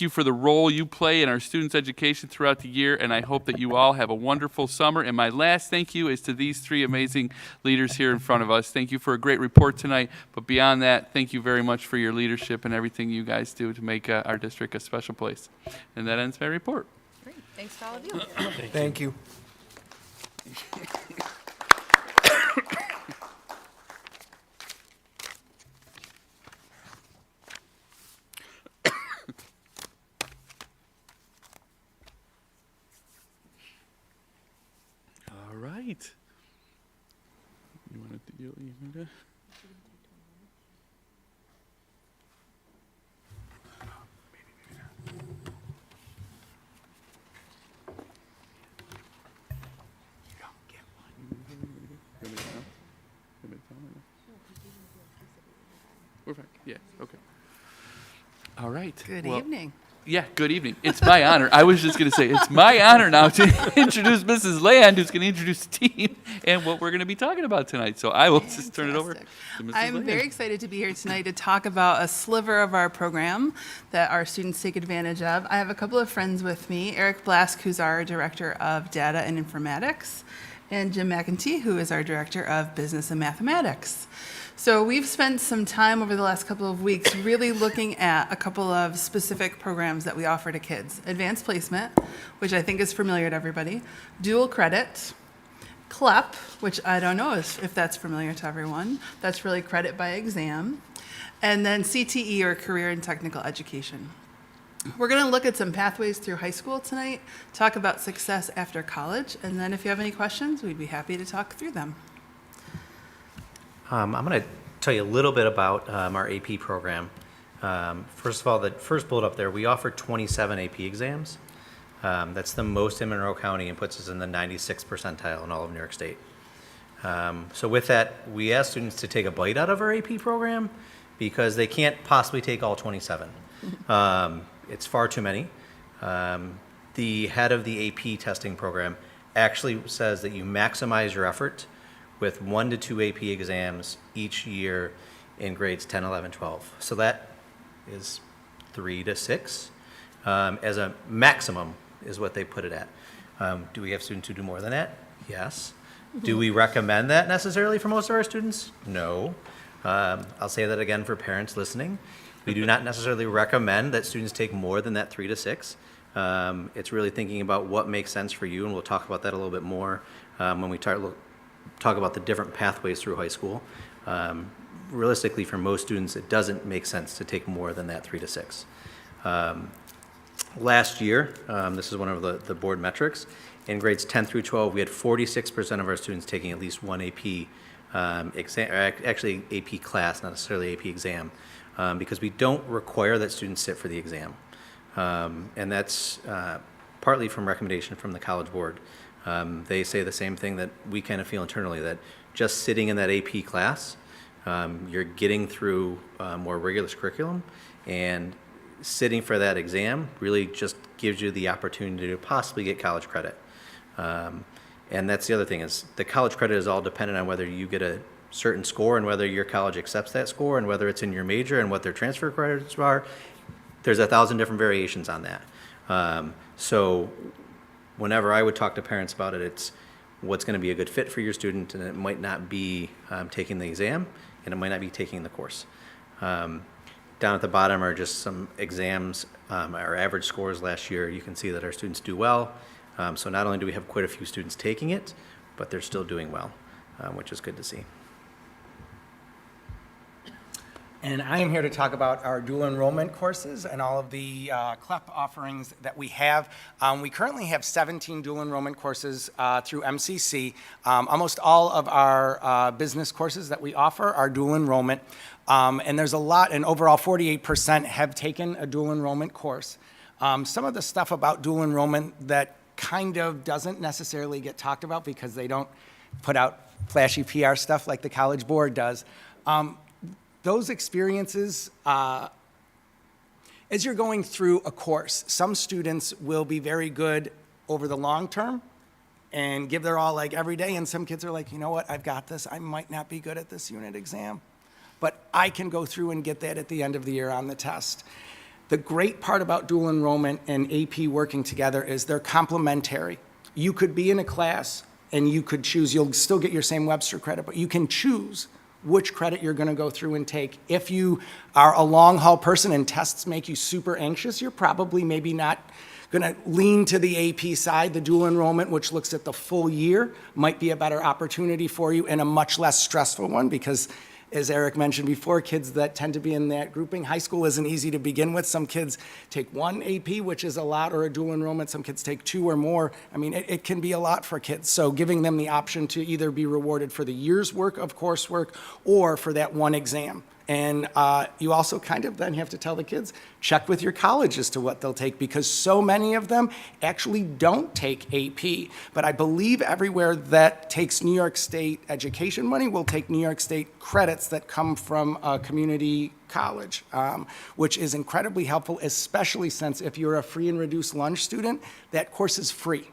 for the role you play in our students' education throughout the year, and I hope that you all have a wonderful summer. And my last thank you is to these three amazing leaders here in front of us. Thank you for a great report tonight, but beyond that, thank you very much for your leadership and everything you guys do to make our district a special place. And that ends my report.
Great. Thanks to all of you.
Thank you.
All right. You want to? We're fine. Yeah. Okay. All right.
Good
Well,
evening.
Yeah, good evening. It's my honor. I was just going to say, it's my honor now to introduce Mrs. Land, who's going to introduce the team and what we're going to be talking about tonight. So I will just turn it over to Mrs.
I'm
Land.
very excited to be here tonight to talk about a sliver of our program that our students take advantage of. I have a couple of friends with me, Eric Blask, who's our Director of Data and Informatics, and Jim McEntee, who is our Director of Business and Mathematics. So we've spent some time over the last couple of weeks really looking at a couple of specific programs that we offer to kids. Advanced placement, which I think is familiar to everybody. Dual credit. CLEP, which I don't know if that's familiar to everyone. That's really credit by exam. And then CTE, or career and technical education. We're going to look at some pathways through high school tonight, talk about success after college, and then if you have any questions, we'd be happy to talk through them.
I'm going to tell you a little bit about our AP program. First of all, the first bullet up there, we offer 27 AP exams. That's the most in Monroe County and puts us in the 96th percentile in all of New York State. So with that, we ask students to take a bite out of our AP program because they can't possibly take all 27. It's far too many. The head of the AP testing program actually says that you maximize your effort with 1 to 2 AP exams each year in grades 10, 11, 12. So that is 3 to 6 as a maximum is what they put it at. Do we have students who do more than that? Yes. Do we recommend that necessarily for most of our students? No. I'll say that again for parents listening. We do not necessarily recommend that students take more than that 3 to 6. It's really thinking about what makes sense for you, and we'll talk about that a little bit more when we talk about the different pathways through high school. Realistically, for most students, it doesn't make sense to take more than that 3 to 6. Last year, this is one of the board metrics, in grades 10 through 12, we had 46% of our students taking at least one AP exam, or actually AP class, not necessarily AP exam, because we don't require that students sit for the exam. And that's partly from recommendation from the College Board. They say the same thing that we kind of feel internally, that just sitting in that AP class, you're getting through more rigorous curriculum, and sitting for that exam really just gives you the opportunity to possibly get college credit. And that's the other thing, is the college credit is all dependent on whether you get a certain score and whether your college accepts that score and whether it's in your major and what their transfer credits are. There's 1,000 different variations on that. So whenever I would talk to parents about it, it's what's going to be a good fit for your student, and it might not be taking the exam, and it might not be taking the course. Down at the bottom are just some exams, our average scores last year. You can see that our students do well. So not only do we have quite a few students taking it, but they're still doing well, which is good to see.
And I am here to talk about our dual enrollment courses and all of the CLEP offerings that we have. We currently have 17 dual enrollment courses through MCC. Almost all of our business courses that we offer are dual enrollment. And there's a lot, and overall 48% have taken a dual enrollment course. Some of the stuff about dual enrollment that kind of doesn't necessarily get talked about because they don't put out flashy PR stuff like the College Board does. Those experiences, as you're going through a course, some students will be very good over the long term and give their all like every day, and some kids are like, you know what, I've got this. I might not be good at this unit exam, but I can go through and get that at the end of the year on the test. The great part about dual enrollment and AP working together is they're complementary. You could be in a class and you could choose, you'll still get your same Webster credit, but you can choose which credit you're going to go through and take. If you are a long haul person and tests make you super anxious, you're probably maybe not going to lean to the AP side. The dual enrollment, which looks at the full year, might be a better opportunity for you and a much less stressful one because, as Eric mentioned before, kids that tend to be in that grouping, high school isn't easy to begin with. Some kids take one AP, which is a lot, or a dual enrollment. Some kids take two or more. I mean, it can be a lot for kids. So giving them the option to either be rewarded for the year's work of coursework or for that one exam. And you also kind of then have to tell the kids, check with your college as to what they'll take, because so many of them actually don't take AP. But I believe everywhere that takes New York State education money will take New York State credits that come from a community college, which is incredibly helpful, especially since if you're a free and reduced lunch student, that course is free.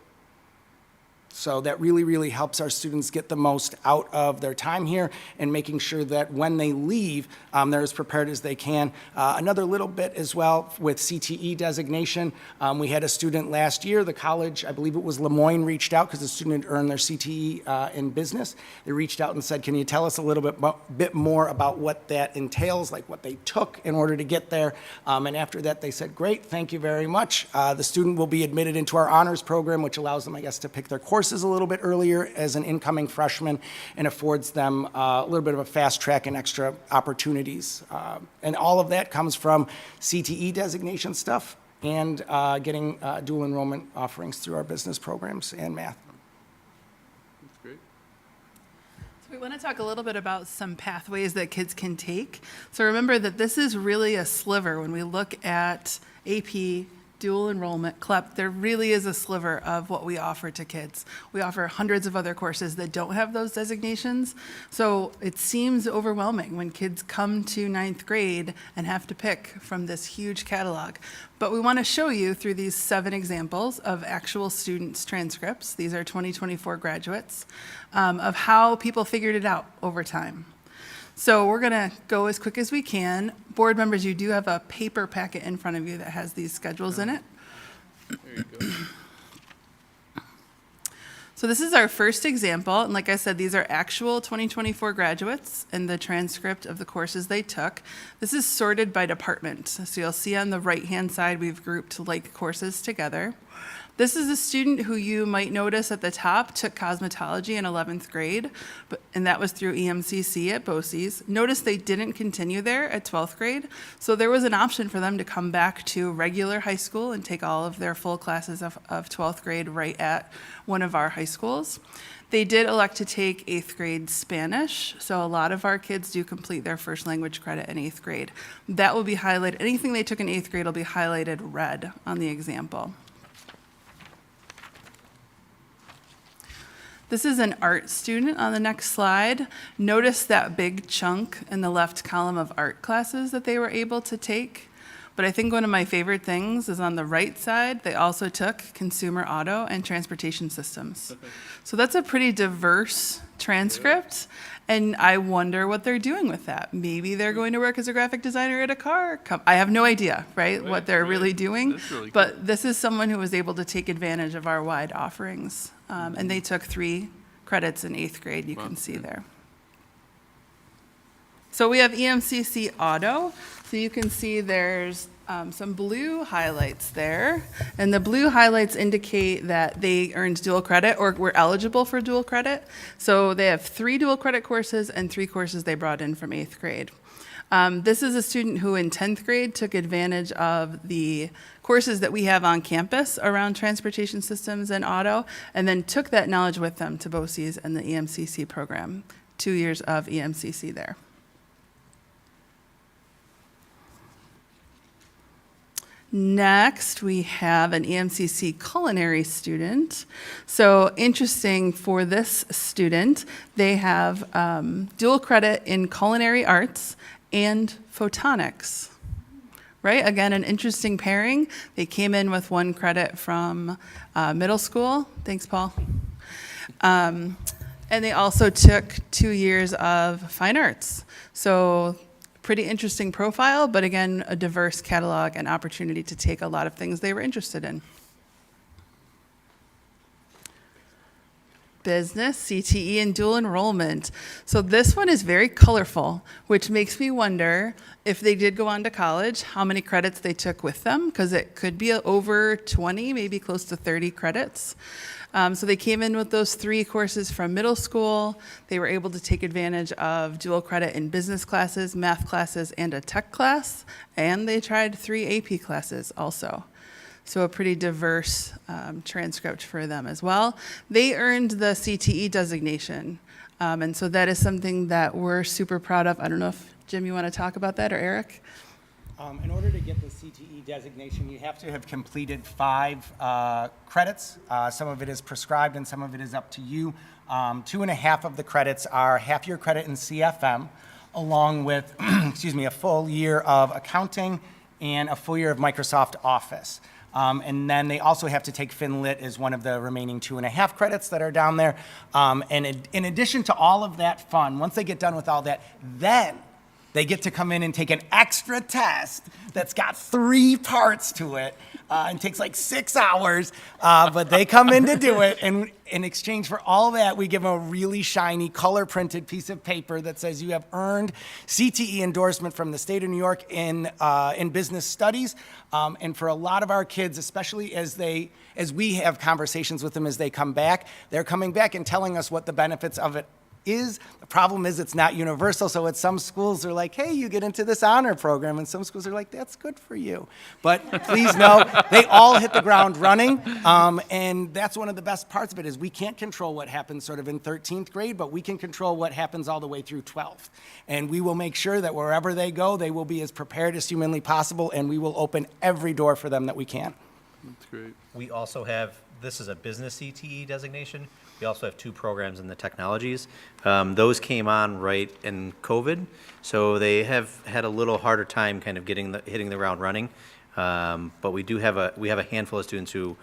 So that really, really helps our students get the most out of their time here and making sure that when they leave, they're as prepared as they can. Another little bit as well with CTE designation. We had a student last year, the college, I believe it was Lemoyne, reached out because the student had earned their CTE in business. They reached out and said, can you tell us a little bit more about what that entails, like what they took in order to get there? And after that, they said, great, thank you very much. The student will be admitted into our honors program, which allows them, I guess, to pick their courses a little bit earlier as an incoming freshman and affords them a little bit of a fast track and extra opportunities. And all of that comes from CTE designation stuff and getting dual enrollment offerings through our business programs and math.
That's great.
So we want to talk a little bit about some pathways that kids can take. So remember that this is really a sliver when we look at AP, dual enrollment, CLEP, there really is a sliver of what we offer to kids. We offer hundreds of other courses that don't have those designations. So it seems overwhelming when kids come to 9th grade and have to pick from this huge catalog. But we want to show you through these 7 examples of actual students' transcripts, these are 2024 graduates, of how people figured it out over time. So we're going to go as quick as we can. Board members, you do have a paper packet in front of you that has these schedules in it.
There you go.
So this is our first example, and like I said, these are actual 2024 graduates and the transcript of the courses they took. This is sorted by department. So you'll see on the right-hand side, we've grouped like courses together. This is a student who you might notice at the top took cosmetology in 11th grade, and that was through EMCC at BOCES. Notice they didn't continue there at 12th grade, so there was an option for them to come back to regular high school and take all of their full classes of 12th grade right at one of our high schools. They did elect to take 8th grade Spanish, so a lot of our kids do complete their first language credit in 8th grade. That will be highlighted, anything they took in 8th grade will be highlighted red on the example. This is an art student on the next slide. Notice that big chunk in the left column of art classes that they were able to take. But I think one of my favorite things is on the right side, they also took consumer auto and transportation systems. So that's a pretty diverse transcript. And I wonder what they're doing with that. Maybe they're going to work as a graphic designer at a car company. I have no idea, right, what they're really doing.
That's really
But this is someone who was able to take advantage of our wide offerings. And they took 3 credits in 8th grade, you can see there. So we have EMCC Auto. So you can see there's some blue highlights there. And the blue highlights indicate that they earned dual credit or were eligible for dual credit. So they have 3 dual credit courses and 3 courses they brought in from 8th grade. This is a student who in 10th grade took advantage of the courses that we have on campus around transportation systems and auto, and then took that knowledge with them to BOCES and the EMCC program. 2 years of EMCC there. Next, we have an EMCC culinary student. So interesting for this student, they have dual credit in culinary arts and photonics, right? Again, an interesting pairing. They came in with 1 credit from middle school. Thanks, Paul. And they also took 2 years of fine arts. So pretty interesting profile, but again, a diverse catalog and opportunity to take a lot of things they were interested in. Business, CTE, and dual enrollment. So this one is very colorful, which makes me wonder if they did go on to college, how many credits they took with them, because it could be over 20, maybe close to 30 credits. So they came in with those 3 courses from middle school. They were able to take advantage of dual credit in business classes, math classes, and a tech class. And they tried 3 AP classes also. So a pretty diverse transcript for them as well. They earned the CTE designation. And so that is something that we're super proud of. I don't know if, Jim, you want to talk about that, or Eric?
In order to get the CTE designation, you have to have completed 5 credits. Some of it is prescribed and some of it is up to you. 2.5 of the credits are half-year credit in CFM, along with, a full year of accounting and a full year of Microsoft Office. And then they also have to take FinLit as one of the remaining 2.5 credits that are down there. And in addition to all of that fun, once they get done with all that, then they get to come in and take an extra test that's got 3 parts to it and takes like 6 hours, but they come in to do it. And in exchange for all that, we give them a really shiny color-printed piece of paper that says you have earned CTE endorsement from the state of New York in business studies. And for a lot of our kids, especially as we have conversations with them as they come back, they're coming back and telling us what the benefits of it is. The problem is it's not universal, so at some schools they're like, hey, you get into this honor program, and some schools are like, that's good for you. But please know, they all hit the ground running, and that's one of the best parts of it is we can't control what happens sort of in 13th grade, but we can control what happens all the way through 12th. And we will make sure that wherever they go, they will be as prepared as humanly possible, and we will open every door for them that we can.
That's great.
We also have, this is a business CTE designation. We also have 2 programs in the technologies. Those came on right in COVID, so they have had a little harder time kind of hitting the ground running. But we have a handful of students who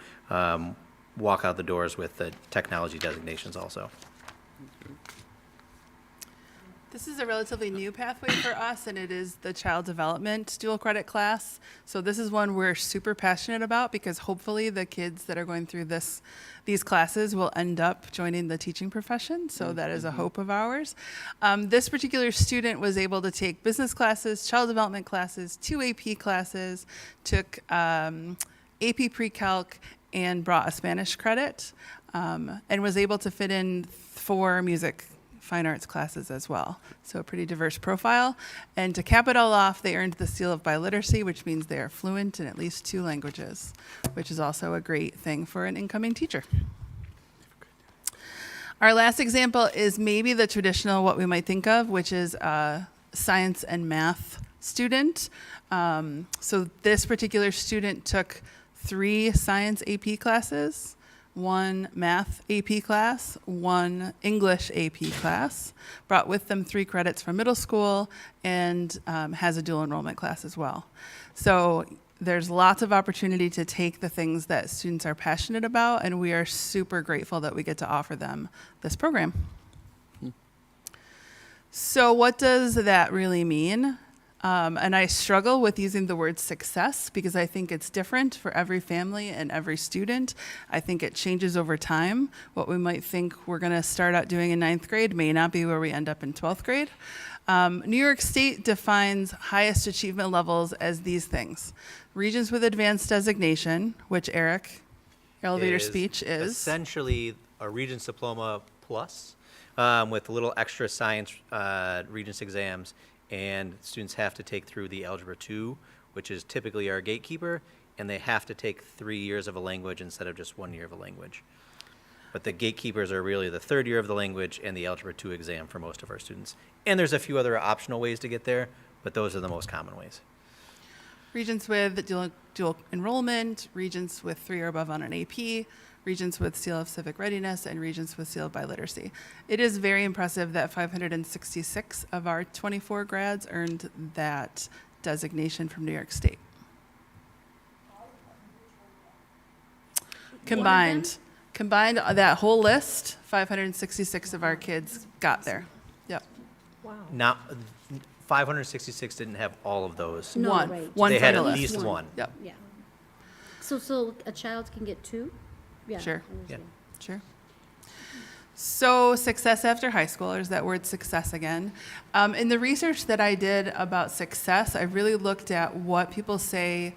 walk out the doors with the technology designations also.
This is a relatively new pathway for us, and it is the child development dual credit class. So this is one we're super passionate about because hopefully the kids that are going through these classes will end up joining the teaching profession. So that is a hope of ours. This particular student was able to take business classes, child development classes, 2 AP classes, took AP pre-calc, and brought a Spanish credit, and was able to fit in 4 music fine arts classes as well. So a pretty diverse profile. And to cap it all off, they earned the seal of biliteracy, which means they are fluent in at least 2 languages, which is also a great thing for an incoming teacher. Our last example is maybe the traditional, what we might think of, which is a science and math student. So this particular student took 3 science AP classes 1 math AP class, 1 English AP class, brought with them 3 credits from middle school, and has a dual enrollment class as well. So there's lots of opportunity to take the things that students are passionate about, and we are super grateful that we get to offer them this program. So what does that really mean? And I struggle with using the word success because I think it's different for every family and every student. I think it changes over time. What we might think we're going to start out doing in 9th grade may not be where we end up in 12th grade. New York State defines highest achievement levels as these things. Regions with advanced designation, which Eric, elevator speech is.
Essentially a Regents Diploma plus with a little extra science Regents exams. And students have to take through the Algebra 2, which is typically our gatekeeper, and they have to take 3 years of a language instead of just 1 year of a language. But the gatekeepers are really the 3rd year of the language and the Algebra 2 exam for most of our students. And there's a few other optional ways to get there, but those are the most common ways.
Regents with dual enrollment, Regents with 3 or above on an AP, Regents with Seal of Civic Readiness, and Regents with Seal of Biliteracy. It is very impressive that 566 of our 24 grads earned that designation from New York State. Combined, that whole list, 566 of our kids got there. Yep.
Now, 566 didn't have all of those.
No,
One.
right.
One
They had at
finalist.
least one.
Yep.
Yeah. So a child can get 2? Yeah.
Sure.
I understand.
Sure. So success after high school, there's that word success again. In the research that I did about success, I really looked at what people say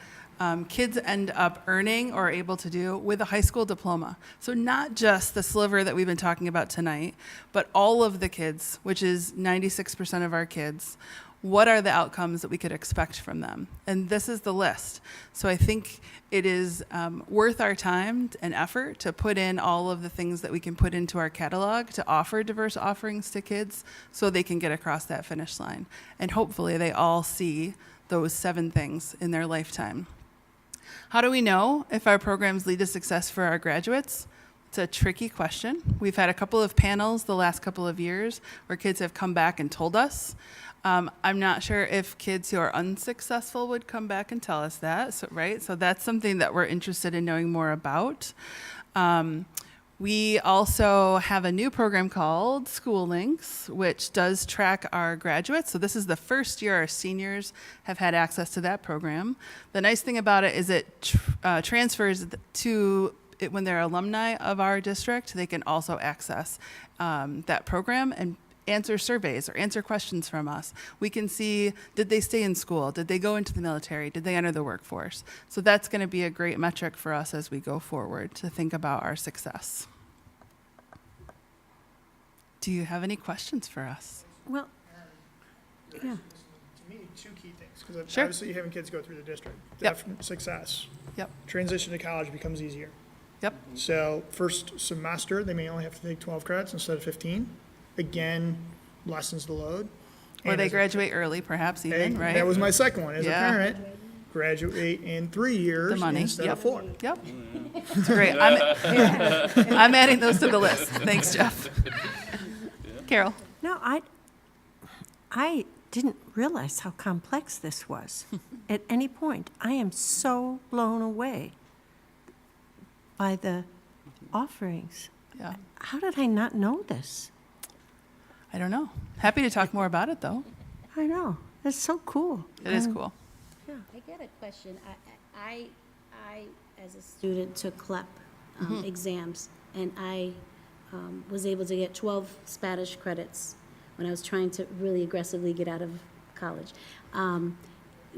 kids end up earning or able to do with a high school diploma. So not just the sliver that we've been talking about tonight, but all of the kids, which is 96% of our kids. What are the outcomes that we could expect from them? And this is the list. So I think it is worth our time and effort to put in all of the things that we can put into our catalog to offer diverse offerings to kids so they can get across that finish line. And hopefully they all see those 7 things in their lifetime. How do we know if our programs lead to success for our graduates? It's a tricky question. We've had a couple of panels the last couple of years where kids have come back and told us. I'm not sure if kids who are unsuccessful would come back and tell us that, right? So that's something that we're interested in knowing more about. We also have a new program called School Links, which does track our graduates. So this is the first year our seniors have had access to that program. The nice thing about it is it transfers to it when they're alumni of our district. They can also access that program and answer surveys or answer questions from us. We can see, did they stay in school? Did they go into the military? Did they enter the workforce? So that's going to be a great metric for us as we go forward to think about our success. Do you have any questions for us?
Well, yeah.
To me, 2 key things, because
Sure.
obviously you're having kids go through the district.
Yep.
Definite success.
Yep.
Transition to college becomes easier.
Yep.
So first semester, they may only have to take 12 credits instead of 15. Again, lessens the load.
Or
And
they
as a-
graduate early, perhaps even,
and
right?
That was my second one. As
Yeah.
a parent, graduate in 3 years
The money.
instead
Yep.
of 4.
Yep. It's great. I'm adding those to the list. Thanks, Jeff. Carole.
No, I didn't realize how complex this was at any point. I am so blown away by the offerings.
Yeah.
How did I not know this?
I don't know. Happy to talk more about it, though.
I know. That's so cool.
It is cool.
I get a question. I as a student, took CLEP exams, and I was able to get 12 Spanish credits when I was trying to really aggressively get out of college.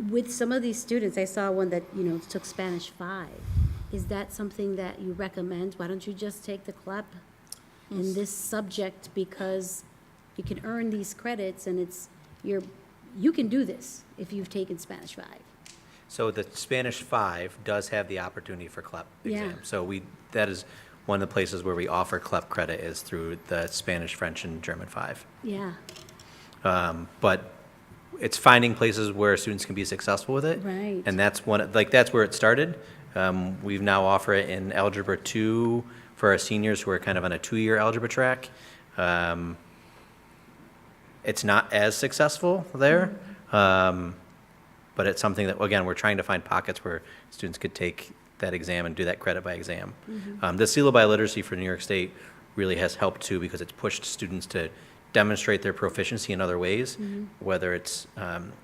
With some of these students, I saw one that, took Spanish 5. Is that something that you recommend? Why don't you just take the CLEP in this subject, because you can earn these credits, and you can do this if you've taken Spanish 5.
So the Spanish 5 does have the opportunity for CLEP exam.
Yeah.
So that is one of the places where we offer CLEP credit is through the Spanish, French, and German 5.
Yeah,
But it's finding places where students can be successful with it.
Right.
And that's where it started. We've now offer it in Algebra 2 For our seniors who are kind of on a 2-year algebra track, it's not as successful there. But it's something that, again, we're trying to find pockets where students could take that exam and do that credit by exam. The Seal of Biliteracy for New York State really has helped too, because it's pushed students to demonstrate their proficiency in other ways, whether it's,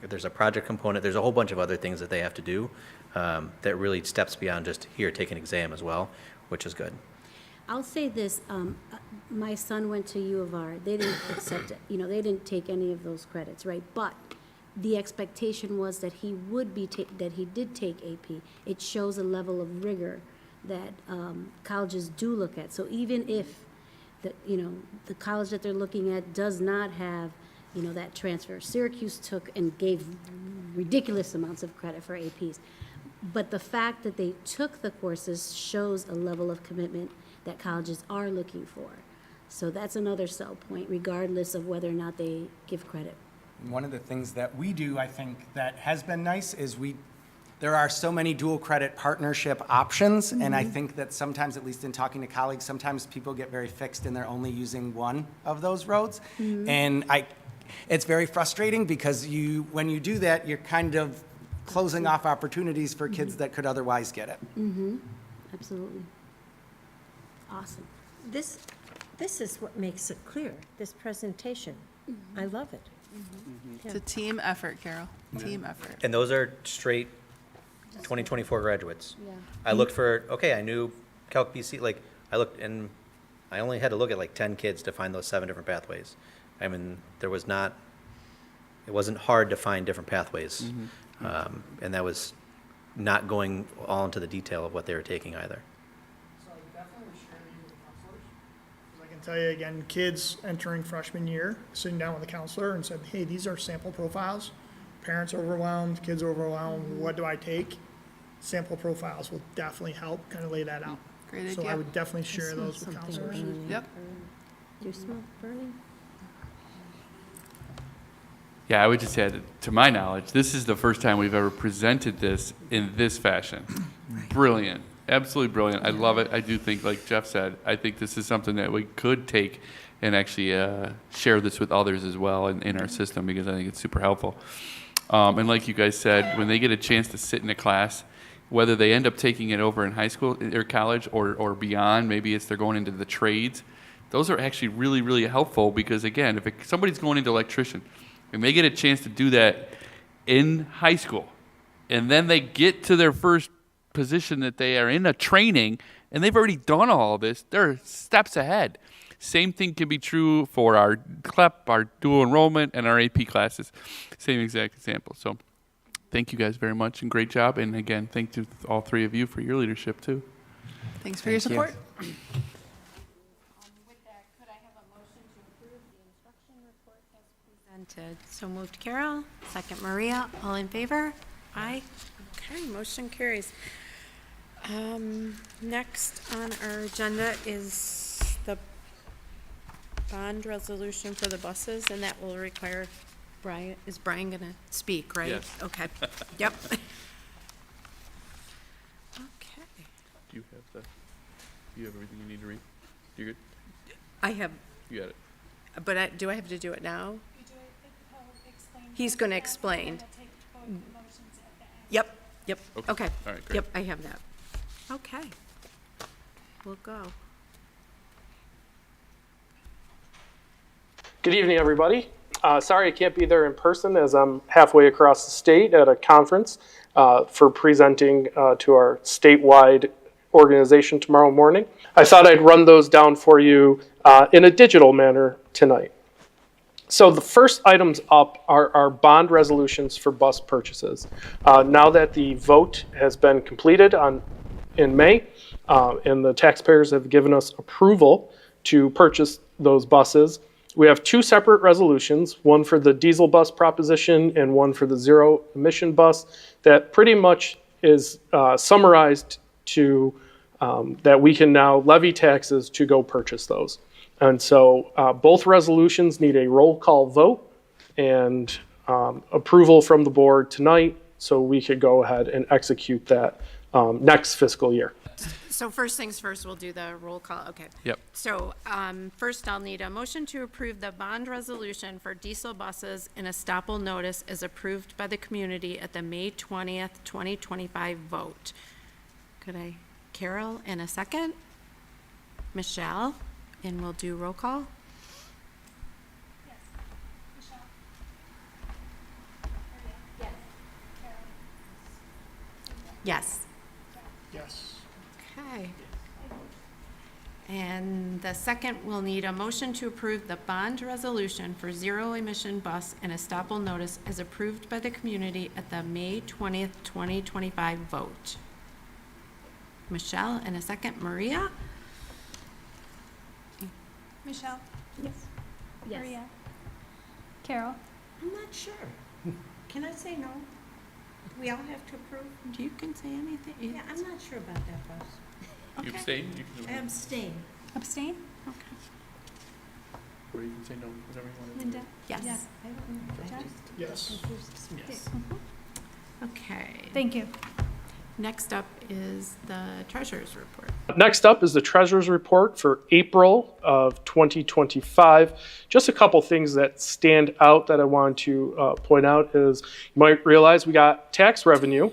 if there's a project component, there's a whole bunch of other things that they have to do that really steps beyond just here, take an exam as well, which is good.
I'll say this, my son went to U of R. They didn't accept it, they didn't take any of those credits, right? But the expectation was that he would be, that he did take AP. It shows a level of rigor that colleges do look at. So even if the college that they're looking at does not have, that transfer. Syracuse took and gave ridiculous amounts of credit for APs. But the fact that they took the courses shows a level of commitment that colleges are looking for. So that's another sell point, regardless of whether or not they give credit.
One of the things that we do, I think, that has been nice is there are so many dual credit partnership options, and I think that sometimes, at least in talking to colleagues, sometimes people get very fixed and they're only using one of those roads. And it's very frustrating because when you do that, you're kind of closing off opportunities for kids that could otherwise get it.
Absolutely. Awesome.
This is what makes it clear, this presentation. I love it.
It's a team effort, Carole. Team effort.
And those are straight 2024 graduates.
Yeah.
I looked for, I knew Calc BC, I looked, and I only had to look at 10 kids to find those 7 different pathways. I mean, it wasn't hard to find different pathways. And that was not going all into the detail of what they were taking either.
So I definitely share these with the counselors. 'Cause I can tell you again, kids entering freshman year, sitting down with a counselor and said, hey, these are sample profiles. Parents are overwhelmed, kids are overwhelmed, what do I take? Sample profiles will definitely help kind of lay that out.
Great
So
idea.
I would definitely share those with counselors.
Yep.
Do you smell burning?
Yeah, I would just add, to my knowledge, this is the first time we've ever presented this in this fashion. Brilliant, absolutely brilliant. I love it. I do think, like Jeff said, I think this is something that we could take and actually share this with others as well in our system, because I think it's super helpful. And like you guys said, when they get a chance to sit in a class, whether they end up taking it over in high school or college or beyond, maybe it's they're going into the trades, those are actually really, really helpful, because again, if somebody's going into electrician and they get a chance to do that in high school, and then they get to their first position that they are in a training, and they've already done all of this, they're steps ahead. Same thing can be true for our CLEP, our dual enrollment, and our AP classes. Same exact example. So thank you guys very much, and great job. And again, thank you to all 3 of you for your leadership too.
Thanks for your support.
With that, could I have a motion to approve the instruction report as presented? So moved, Carole. Second, Maria. All in favor? Aye. Okay, motion carries. Next on our agenda is the bond resolution for the buses, and that will require Brian. Is Brian going to speak, right?
Yes.
Okay. Yep. Okay.
Do you have everything you need to read? You good?
I have,
You got it.
but do I have to do it now? He's going to explain. Yep. Okay.
All right, great.
Yep, I have that. Okay. We'll go.
Good evening, everybody. Sorry I can't be there in person, as I'm halfway across the state at a conference for presenting to our statewide organization tomorrow morning. I thought I'd run those down for you in a digital manner tonight. So the first items up are our bond resolutions for bus purchases. Now that the vote has been completed in May, and the taxpayers have given us approval to purchase those buses, we have 2 separate resolutions, one for the diesel bus proposition and one for the zero emission bus, that pretty much is summarized to that we can now levy taxes to go purchase those. And so both resolutions need a roll call vote and approval from the board tonight, so we could go ahead and execute that next fiscal year.
So first things first, we'll do the roll call, okay.
Yep.
So, first I'll need a motion to approve the bond resolution for diesel buses and estoppel notice as approved by the community at the May 20th, 2025 vote. Could I, Carole, in a second? Michele, and we'll do roll call. Yes.
Yes.
Okay. And the second, we'll need a motion to approve the bond resolution for zero-emission bus and estoppel notice as approved by the community at the May 20th, 2025 vote. Michele, and a second, Maria?
Michele?
Yes. Yes.
Maria? Carole?
I'm not sure. Can I say no? We all have to approve?
You can say anything.
Yeah, I'm not sure about that, boss.
You
Okay.
abstain? You
I
can,
abstain.
Abstain?
or you can say no, whatever you want to do.
Linda?
Yes.
Yeah.
I don't know. I just
Yes.
confused some
Yes.
things.
Okay.
Thank you.
Next up is the treasurer's report.
Next up is the treasurer's report for April of 2025. Just a couple things that stand out that I want to point out is you might realize we got tax revenue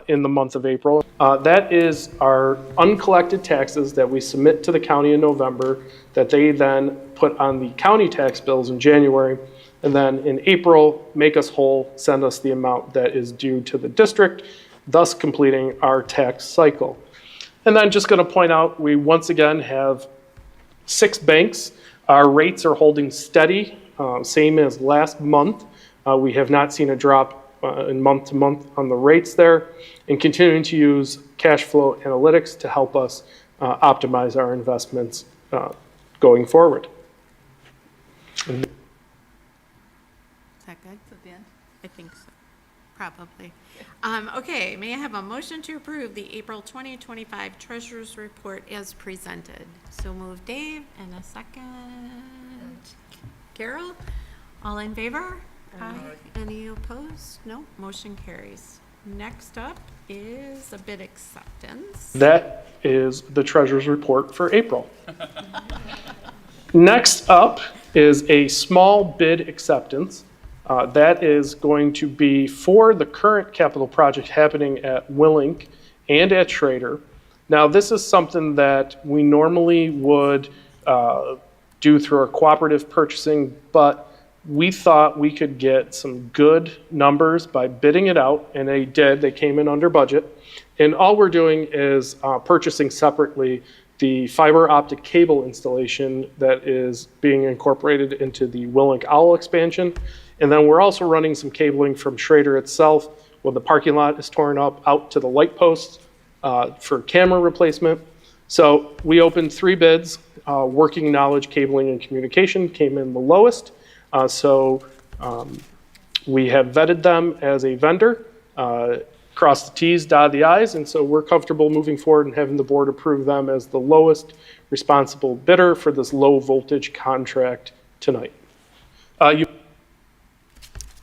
in the month of April. That is our uncollected taxes that we submit to the county in November that they then put on the county tax bills in January. And then in April, make us whole, send us the amount that is due to the district, thus completing our tax cycle. And then just going to point out, we once again have 6 banks. Our rates are holding steady, same as last month. We have not seen a drop in month to month on the rates there, and continuing to use cash flow analytics to help us optimize our investments going forward.
Is that good?
At the end.
I think so, probably. Okay, may I have a motion to approve the April 2025 Treasurer's Report as presented? So move Dave, and a second. Carole, all in favor? Aye. Any opposed? No, motion carries. Next up is a bid acceptance.
That is the treasurer's report for April. Next up is a small bid acceptance. That is going to be for the current capital project happening at Willink and at Schrader. Now, this is something that we normally would do through our cooperative purchasing, but we thought we could get some good numbers by bidding it out, and they did. They came in under budget. And all we're doing is purchasing separately the fiber optic cable installation that is being incorporated into the Willink Owl expansion. And then we're also running some cabling from Schrader itself, where the parking lot is torn up, out to the light posts for camera replacement. So we opened 3 bids. Working knowledge, cabling, and communication came in the lowest. We have vetted them as a vendor, crossed the T's, dotted the I's, and so we're comfortable moving forward and having the board approve them as the lowest responsible bidder for this low voltage contract tonight.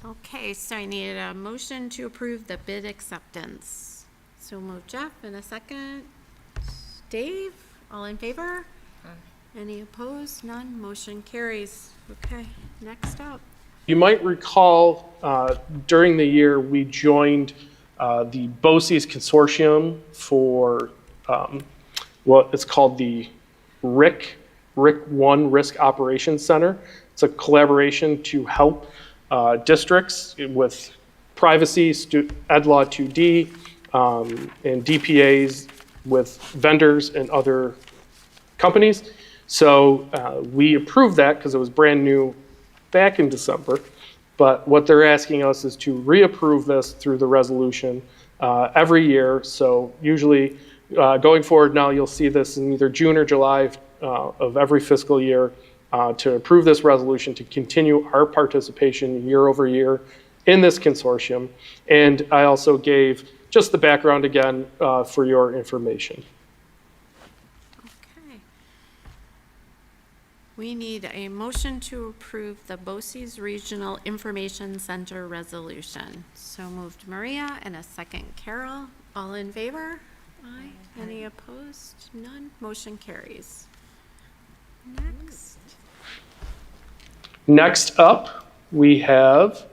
Okay, so I need a motion to approve the bid acceptance. So move Jeff, in a second. Dave, all in favor? Any opposed? None. Motion carries. Okay, next up.
You might recall during the year we joined the BOCES consortium for what is called the RIC 1 Risk Operations Center. It's a collaboration to help districts with privacy, Ed Law 2D, and DPAs with vendors and other companies. So we approved that because it was brand new back in December. But what they're asking us is to reapprove this through the resolution every year. So usually going forward now, you'll see this in either June or July of every fiscal year to approve this resolution to continue our participation year over year in this consortium. And I also gave just the background again for your information.
Okay. We need a motion to approve the BOCES Regional Information Center resolution. So moved Maria, and a second Carole. All in favor? Aye. Any opposed? None. Motion carries. Next.
Next up, we have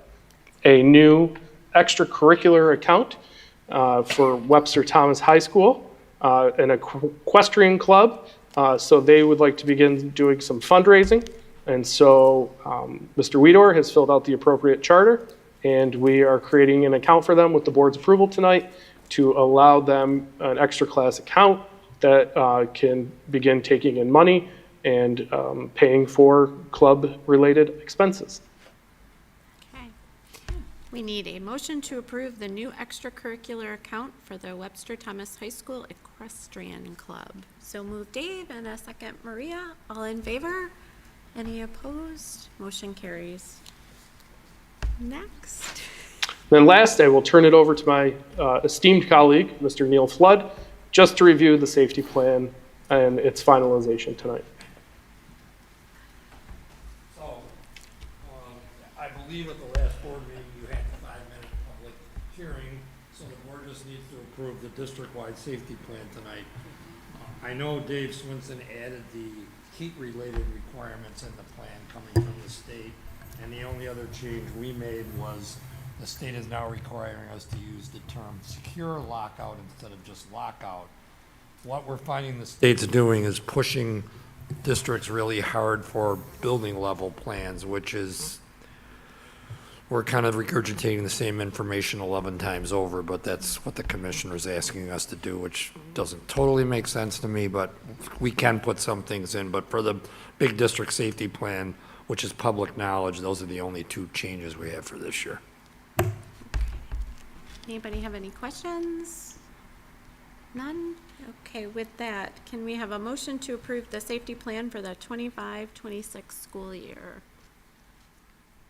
a new extracurricular account for Webster Thomas High School, an equestrian club. So they would like to begin doing some fundraising. And so Mr. Weedor has filled out the appropriate charter, and we are creating an account for them with the board's approval tonight to allow them an extra class account that can begin taking in money and paying for club-related expenses.
Okay. We need a motion to approve the new extracurricular account for the Webster Thomas High School Equestrian Club. So move Dave, and a second Maria. All in favor? Any opposed? Motion carries. Next.
Then last, I will turn it over to my esteemed colleague, Mr. Neil Flood, just to review the safety plan and its finalization tonight.
So, I believe at the last board meeting, you had a 5-minute public hearing, so the board just needs to approve the district-wide safety plan tonight. I know Dave Swinson added the heat-related requirements in the plan coming from the state, and the only other change we made was the state is now requiring us to use the term secure lockout instead of just lockout. What we're finding the state's doing is pushing districts really hard for building level plans, which is, we're kind of regurgitating the same information 11 times over, but that's what the commissioner's asking us to do, which doesn't totally make sense to me, but we can put some things in. But for the big district safety plan, which is public knowledge, those are the only two changes we have for this year.
Anybody have any questions? None? Okay, with that, can we have a motion to approve the safety plan for the 25-26 school year?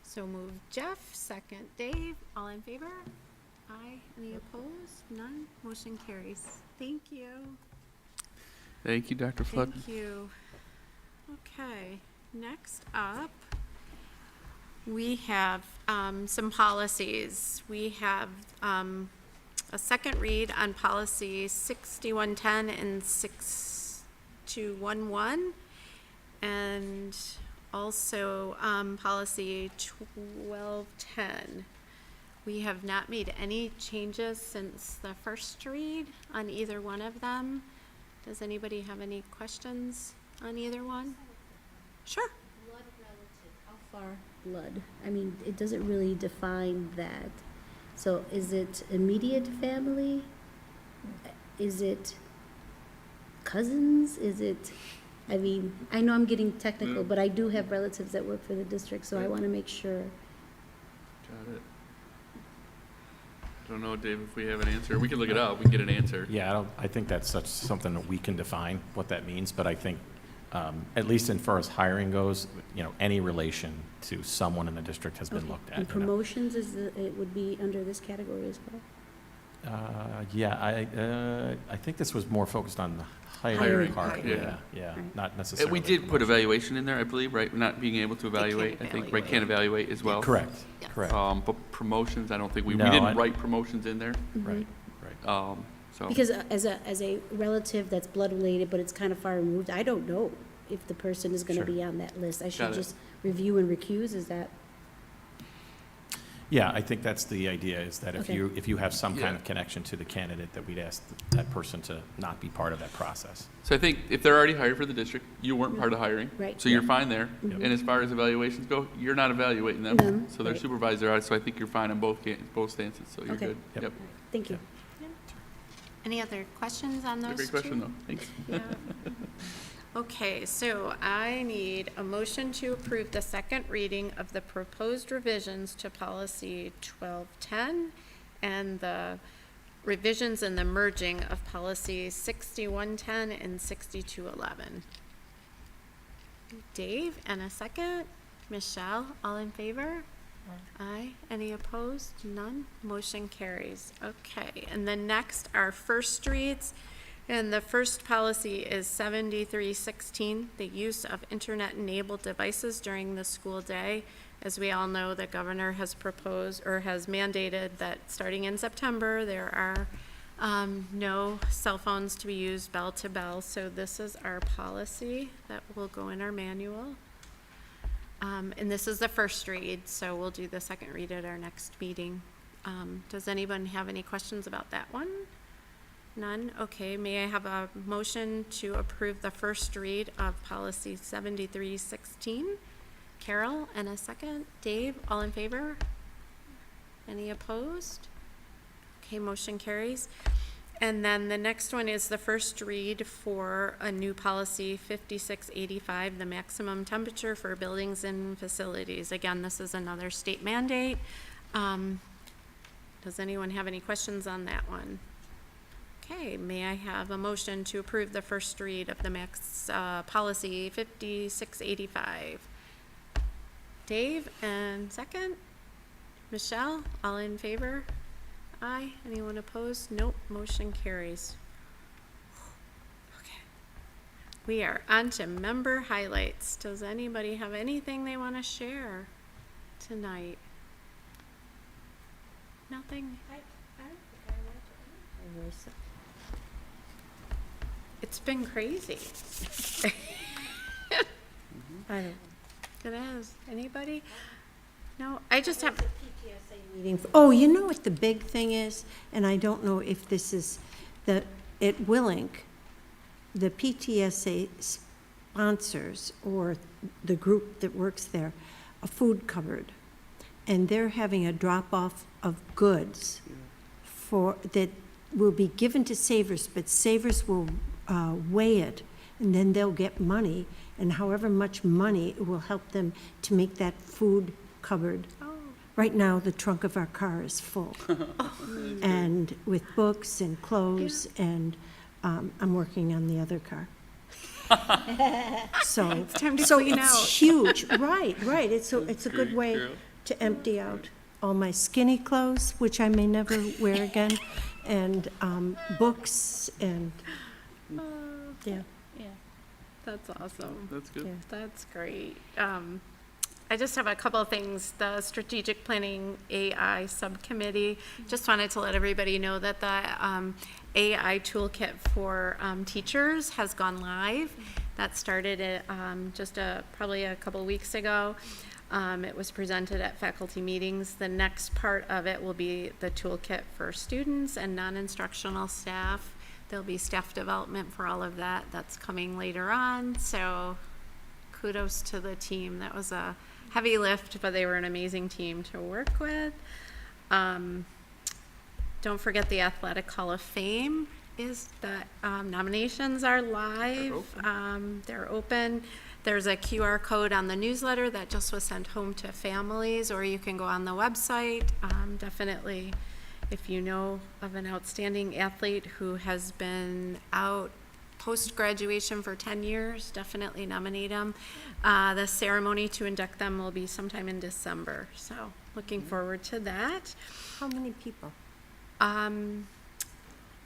So move Jeff, second Dave, all in favor? Aye. Any opposed? None? Motion carries. Thank you.
Thank you, Dr. Flood.
Thank you. Okay, next up, we have some policies. We have a second read on policy 6110 and 6211, and also policy 1210. We have not made any changes since the first read on either one of them. Does anybody have any questions on either one? Sure.
Blood relative, how far blood? I mean, it doesn't really define that. So is it immediate family? Is it cousins? Is it, I mean, I know I'm getting technical, but I do have relatives that work for the district, so I want to make sure.
Got it. Don't know, Dave, if we have an answer. We can look it up. We can get an answer.
Yeah, I think that's something that we can define what that means, but I think at least as far as hiring goes, any relation to someone in the district has been looked at.
And promotions, it would be under this category as well?
Yeah, I think this was more focused on the hiring
Hiring
part.
part,
Yeah,
Right.
not necessarily.
We did put evaluation in there, I believe, right? Not being able to evaluate, I think, right? Can't evaluate as well.
Correct, correct.
But promotions, I don't think, we
No,
didn't write promotions in there.
Right, right.
So.
Because as a relative that's blood related, but it's kind of far removed, I don't know if the person is going to
Sure.
be on that list. I
Got
should
it.
just review and recuse, is that?
Yeah, I think that's the idea, is that
Okay.
if you have some kind
Yeah.
of connection to the candidate, that we'd ask that person to not be part of that process.
So I think if they're already hired for the district, you weren't part of hiring.
Right.
So you're fine there.
Mhm.
And as far as evaluations go, you're not evaluating them.
No,
So their
right.
supervisor are, so I think you're fine on both stances, so you're
Okay.
good.
Yep.
Yep.
Thank you.
Any other questions on those
That's a
two?
great question, though. Thanks.
Yeah. Okay, so I need a motion to approve the second reading of the proposed revisions to policy 1210 and the revisions and the merging of policy 6110 and 6211. Dave, and a second. Michele, all in favor? Aye. Any opposed? None. Motion carries. Okay, and then next are first reads. And the first policy is 7316, the use of internet-enabled devices during the school day. As we all know, the governor has proposed or has mandated that starting in September, there are No cell phones to be used bell to bell, so this is our policy that will go in our manual. And this is the first read, so we'll do the second read at our next meeting. Does anyone have any questions about that one? None? Okay, may I have a motion to approve the first read of policy 7316? Carole, and a second. Dave, all in favor? Any opposed? Okay, motion carries. And then the next one is the first read for a new policy 5685, the maximum temperature for buildings and facilities. Again, this is another state mandate. Does anyone have any questions on that one? Okay, may I have a motion to approve the first read of the policy 5685? Dave, and second? Michele, all in favor? Aye. Anyone opposed? Nope. Motion carries. Okay. We are on to member highlights. Does anybody have anything they want to share tonight? Nothing?
I don't think I went to anything.
It's been crazy.
I don't.
It is. Anybody? No, I just have.
Meeting. Oh, you know what the big thing is? And I don't know if this is that at Willink, the PTSA sponsors, or the group that works there, a food cupboard. And they're having a drop-off of goods that will be given to Savers, but Savers will weigh it, and then they'll get money, and however much money, it will help them to make that food cupboard. Right now, the trunk of our car is full, and with books and clothes, and I'm working on the other car. So
It's time to
so
clean
it's
out.
huge, right? It's a good way to empty out all my skinny clothes, which I may never wear again, and books and yeah.
Yeah, that's awesome.
That's good.
Yeah.
That's great. I just have a couple of things. The Strategic Planning AI Subcommittee, just wanted to let everybody know that the AI toolkit for teachers has gone live. That started at probably a couple of weeks ago. It was presented at faculty meetings. The next part of it will be the toolkit for students and non-instructional staff. There'll be staff development for all of that. That's coming later on. So kudos to the team. That was a heavy lift, but they were an amazing team to work with. Don't forget the Athletic Hall of Fame is that nominations are live. They're open. There's a QR code on the newsletter that just was sent home to families, or you can go on the website. Definitely, if you know of an outstanding athlete who has been out post-graduation for 10 years, definitely nominate them. The ceremony to induct them will be sometime in December, so looking forward to that.
How many people?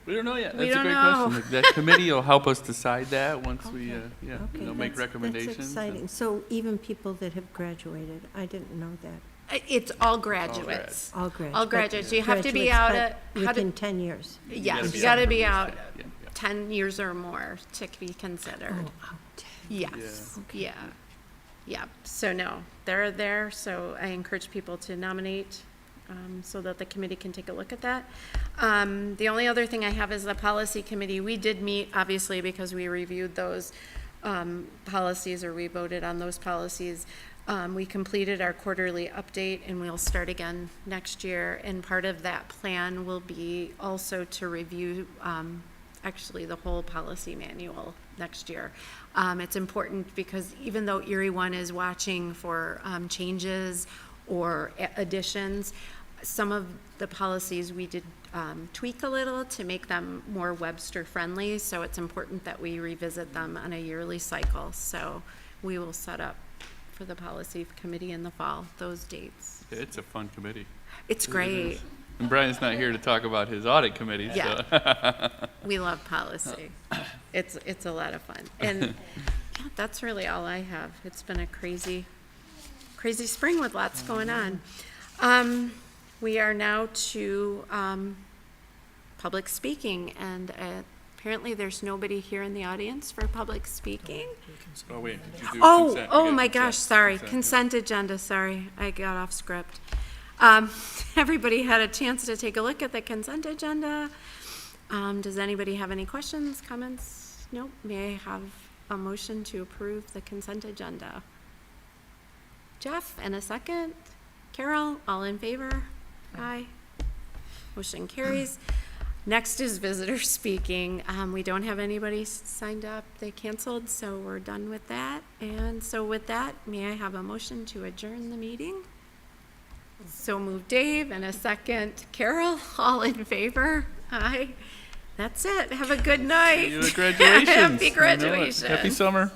We don't know yet.
We
That's a
don't
great
know.
question. That committee will help us decide that once we,
Okay. Okay,
make recommendations.
That's exciting. So even people that have graduated, I didn't know that.
It's all graduates.
All graduates.
All graduates. You have to be out at,
within 10 years.
yes, you gotta be out 10 years or more to be considered.
Oh, out 10.
Yes, yeah, yeah. So no, they're there, so I encourage people to nominate so that the committee can take a look at that. The only other thing I have is the policy committee. We did meet, obviously, because we reviewed those policies, or we voted on those policies. We completed our quarterly update, and we'll start again next year. And part of that plan will be also to review actually the whole policy manual next year. It's important because even though Erie One is watching for changes or additions, some of the policies we did tweak a little to make them more Webster friendly, so it's important that we revisit them on a yearly cycle. So we will set up for the policy committee in the fall those dates.
It's a fun committee.
It's great.
And Brian's not here to talk about his audit committee,
Yeah.
so.
We love policy. It's a lot of fun. And yeah, that's really all I have. It's been a crazy spring with lots going on. We are now to public speaking, and apparently there's nobody here in the audience for public speaking.
Oh, wait, did you do
Oh,
consent?
oh
You
my
got
gosh, sorry,
yeah.
consent agenda, sorry, I got off script. Everybody had a chance to take a look at the consent agenda. Does anybody have any questions, comments? Nope, may I have a motion to approve the consent agenda? Jeff, and a second. Carol, all in favor? Aye. Motion carries. Next is visitor speaking. We don't have anybody signed up. They canceled, so we're done with that. And so with that, may I have a motion to adjourn the meeting? So move Dave, and a second. Carol, all in favor? Aye. That's it. Have a good night.
Congratulations.
Happy graduation.
Happy summer.